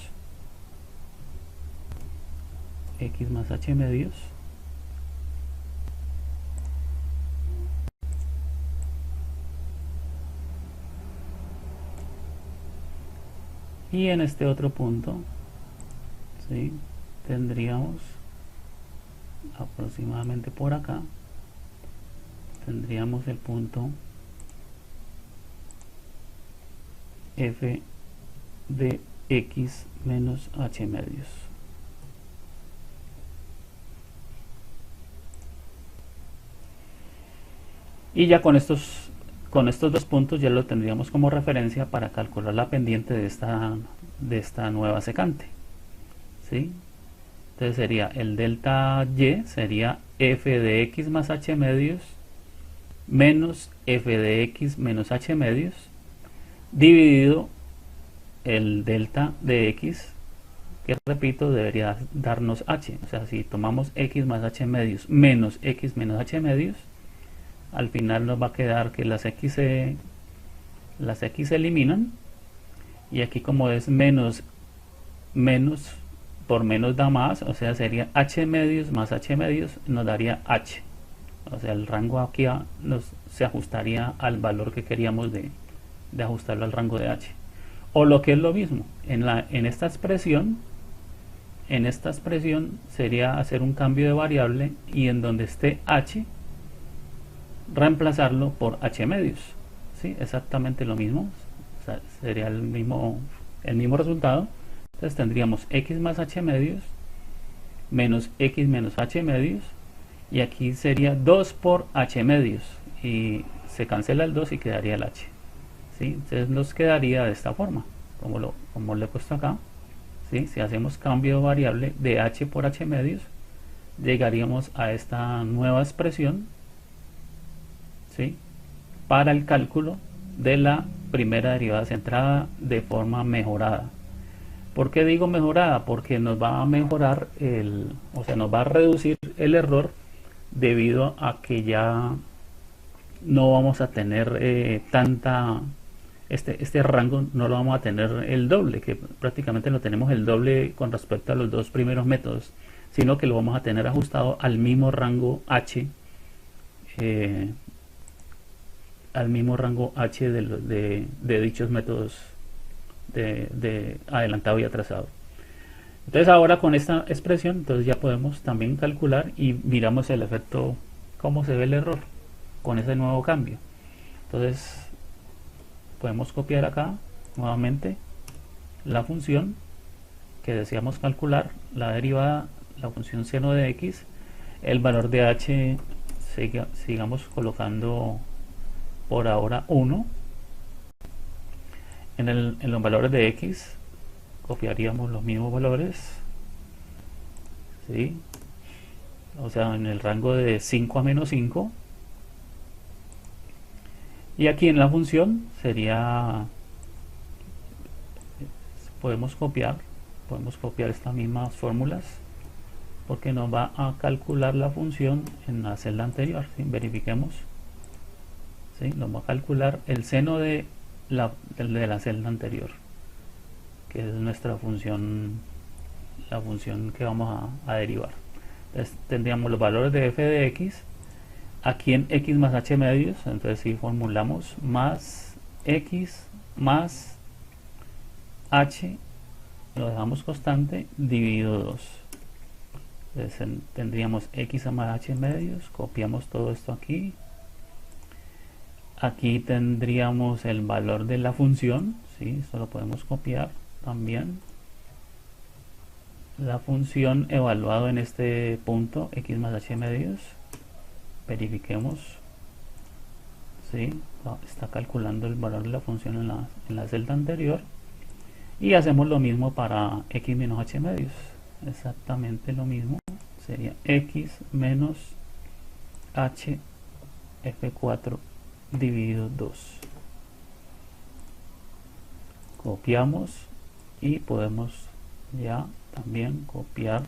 y en este otro punto, ¿sí? Tendríamos aproximadamente por acá, tendríamos el punto f de x menos h medios. Y ya con estos dos puntos ya lo tendríamos como referencia para calcular la pendiente de esta nueva secante, ¿sí? Entonces sería el delta y, sería f de x más h medios menos f de x menos h medios, dividido el delta de x, que repito debería darnos h. O sea, si tomamos x más h medios menos x menos h medios, al final nos va a quedar que las x se eliminan, y aquí como es menos por menos da más, o sea sería h medios más h medios, nos daría h. O sea, el rango aquí se ajustaría al valor que queríamos de ajustarlo al rango de h. O lo que es lo mismo, en esta expresión sería hacer un cambio de variable y en donde esté h, reemplazarlo por h medios, ¿sí? Exactamente lo mismo, o sea, sería el mismo resultado. Entonces tendríamos x más h medios menos x menos h medios, y aquí sería 2 por h medios, y se cancela el 2 y quedaría el h, ¿sí? Entonces nos quedaría de esta forma, como le he puesto acá, ¿sí? Si hacemos cambio de variable de h por h medios, llegaríamos a esta nueva expresión, ¿sí? Para el cálculo de la primera derivada centrada de forma mejorada. ¿Por qué digo mejorada? Porque nos va a mejorar nos va a reducir el error, debido a que ya no vamos a tener este rango no lo vamos a tener el doble, que prácticamente lo tenemos el doble con respecto a los dos primeros métodos, sino que lo vamos a tener ajustado al mismo rango h, de dichos métodos de adelantado y atrasado. Entonces ahora con esta expresión entonces ya podemos también calcular y miramos el efecto, cómo se ve el error con ese nuevo cambio. Entonces podemos copiar acá nuevamente la función que deseamos calcular, la derivada, la función seno de x, el valor de h sigamos colocando por ahora 1. En los valores de x copiaríamos los mismos valores, ¿sí? o sea, en el rango de 5 a menos 5. Y aquí en la función sería, podemos copiar estas mismas fórmulas, porque nos va a calcular la función en la celda anterior. ¿Sí? Verifiquemos. ¿Sí? Nos va a calcular el seno de la celda anterior, que es nuestra función, la función que vamos a derivar. Entonces tendríamos los valores de f de x aquí en x más h medios. Entonces si formulamos más x más h, lo dejamos constante, dividido 2. Entonces tendríamos x más h medios, copiamos todo esto aquí. Aquí tendríamos el valor de la función, ¿sí? Esto lo podemos copiar también. La función evaluado en este punto, x más h medios. Verifiquemos. ¿Sí? Está calculando el valor de la función en la celda anterior. Y hacemos lo mismo para x menos h medios. Exactamente lo mismo. Sería x menos h f4 dividido 2. Copiamos y podemos ya también copiar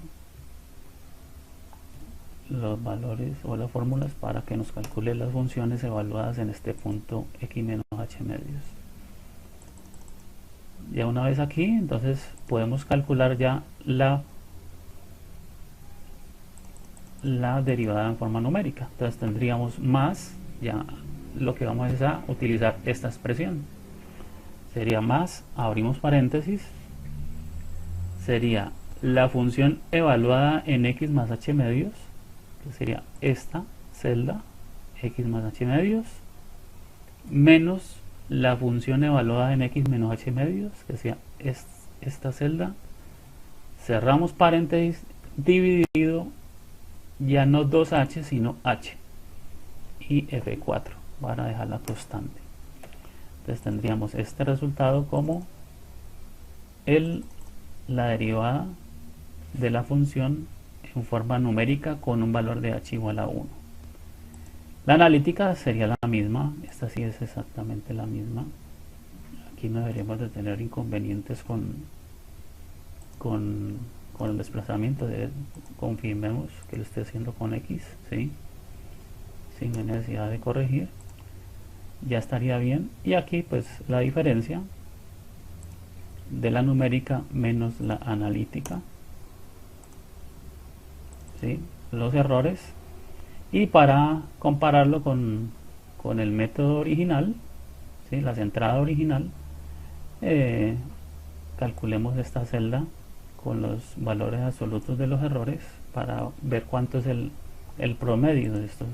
los valores o las fórmulas para que nos calcule las funciones evaluadas en este punto x menos h medios. Ya una vez aquí, entonces podemos calcular ya la derivada en forma numérica. Entonces tendríamos más, ya lo que vamos es a utilizar esta expresión. Sería más, abrimos paréntesis, sería la función evaluada en x más h medios, que sería esta celda, x más h medios, menos la función evaluada en x menos h medios, que sería esta celda, cerramos paréntesis, dividido ya no 2h sino h y f4 para dejarla constante. Entonces tendríamos este resultado como la derivada de la función en forma numérica con un valor de h igual a 1. La analítica sería la misma, esta sí es exactamente la misma. Aquí no deberíamos de tener inconvenientes con el desplazamiento. Confirmemos que lo esté haciendo con x, ¿sí? Sin necesidad de corregir, ya estaría bien. Y aquí pues la diferencia de la numérica menos la analítica, ¿sí? Los errores. Y para compararlo con el método original, ¿sí? La entrada original, calculemos esta celda con los valores absolutos de los errores para ver cuánto es el promedio de estos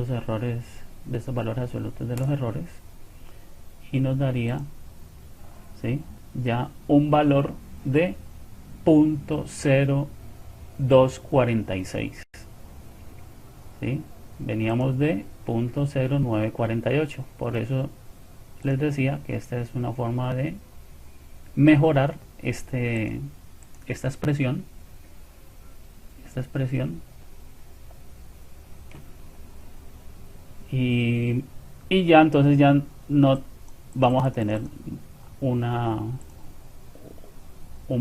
errores, de estos valores absolutos de los errores, y nos daría, ¿sí? Ya un valor de 0.0246, ¿sí? Veníamos de 0.0948, por eso les decía que esta es una forma de mejorar esta expresión, y ya entonces ya no vamos a tener un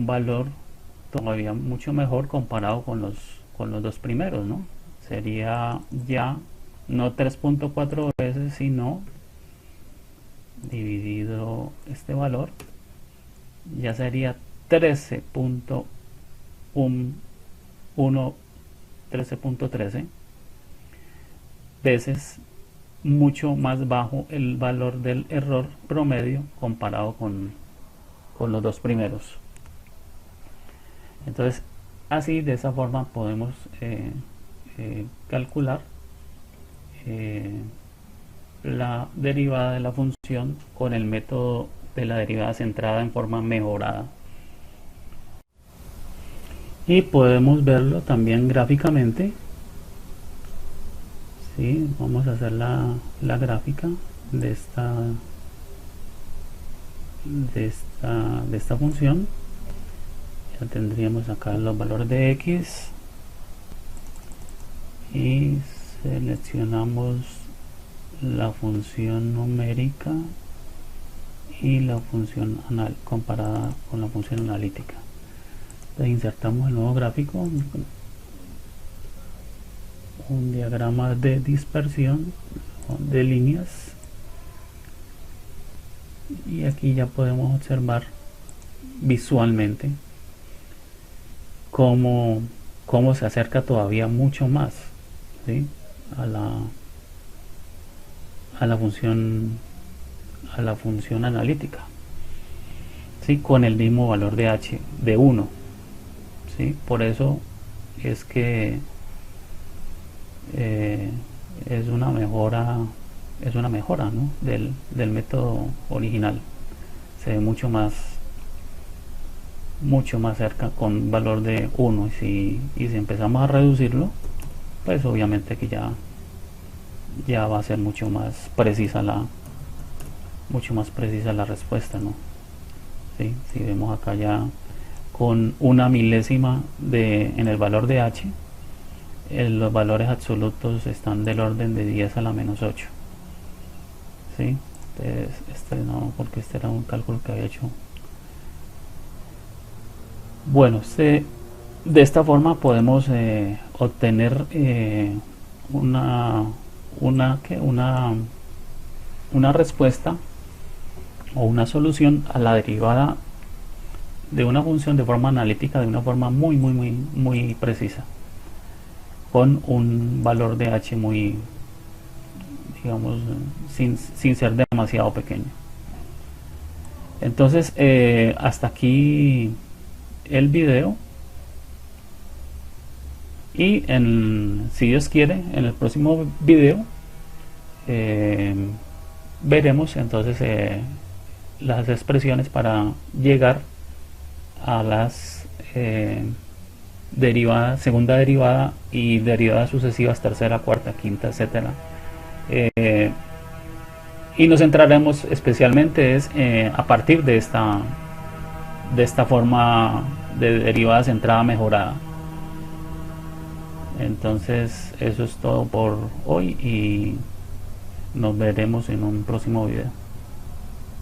valor todavía mucho mejor comparado con los dos primeros, ¿no? Sería ya no 3.4 veces, sino dividido este valor, ya sería 13.13 veces mucho más bajo el valor del error promedio comparado con los dos primeros. Entonces así, de esa forma podemos calcular la derivada de la función con el método de la derivada centrada en forma mejorada. Y podemos verlo también gráficamente. ¿Sí? Vamos a hacer la gráfica de esta función. Ya tendríamos acá los valores de x, y seleccionamos la función numérica y la función comparada con la función analítica. Entonces insertamos el nuevo gráfico, un diagrama de dispersión de líneas, y aquí ya podemos observar visualmente cómo se acerca todavía mucho más, ¿sí?, a la función analítica, ¿sí?, con el mismo valor de h de 1, ¿sí? Por eso es que es una mejora, ¿no?, del método original. Se ve mucho más cerca con valor de 1, y si empezamos a reducirlo, pues obviamente que ya va a ser mucho más precisa la respuesta, ¿no? ¿Sí? Si vemos acá ya con una milésima en el valor de h, los valores absolutos están del orden de 10 a la menos 8, ¿sí? Entonces, no, porque este era un cálculo que había hecho. Bueno, de esta forma podemos obtener una respuesta o una solución a la derivada de una función de forma analítica, de una forma muy precisa, con un valor de h muy, digamos, sin ser demasiado pequeño. Entonces, hasta aquí el video, y si Dios quiere, en el próximo video veremos entonces las expresiones para llegar a las derivadas, segunda derivada y derivadas sucesivas, tercera, cuarta, quinta, etcétera, y nos centraremos especialmente a partir de esta forma de derivada centrada mejorada. Entonces eso es todo por hoy, y nos veremos en un próximo video.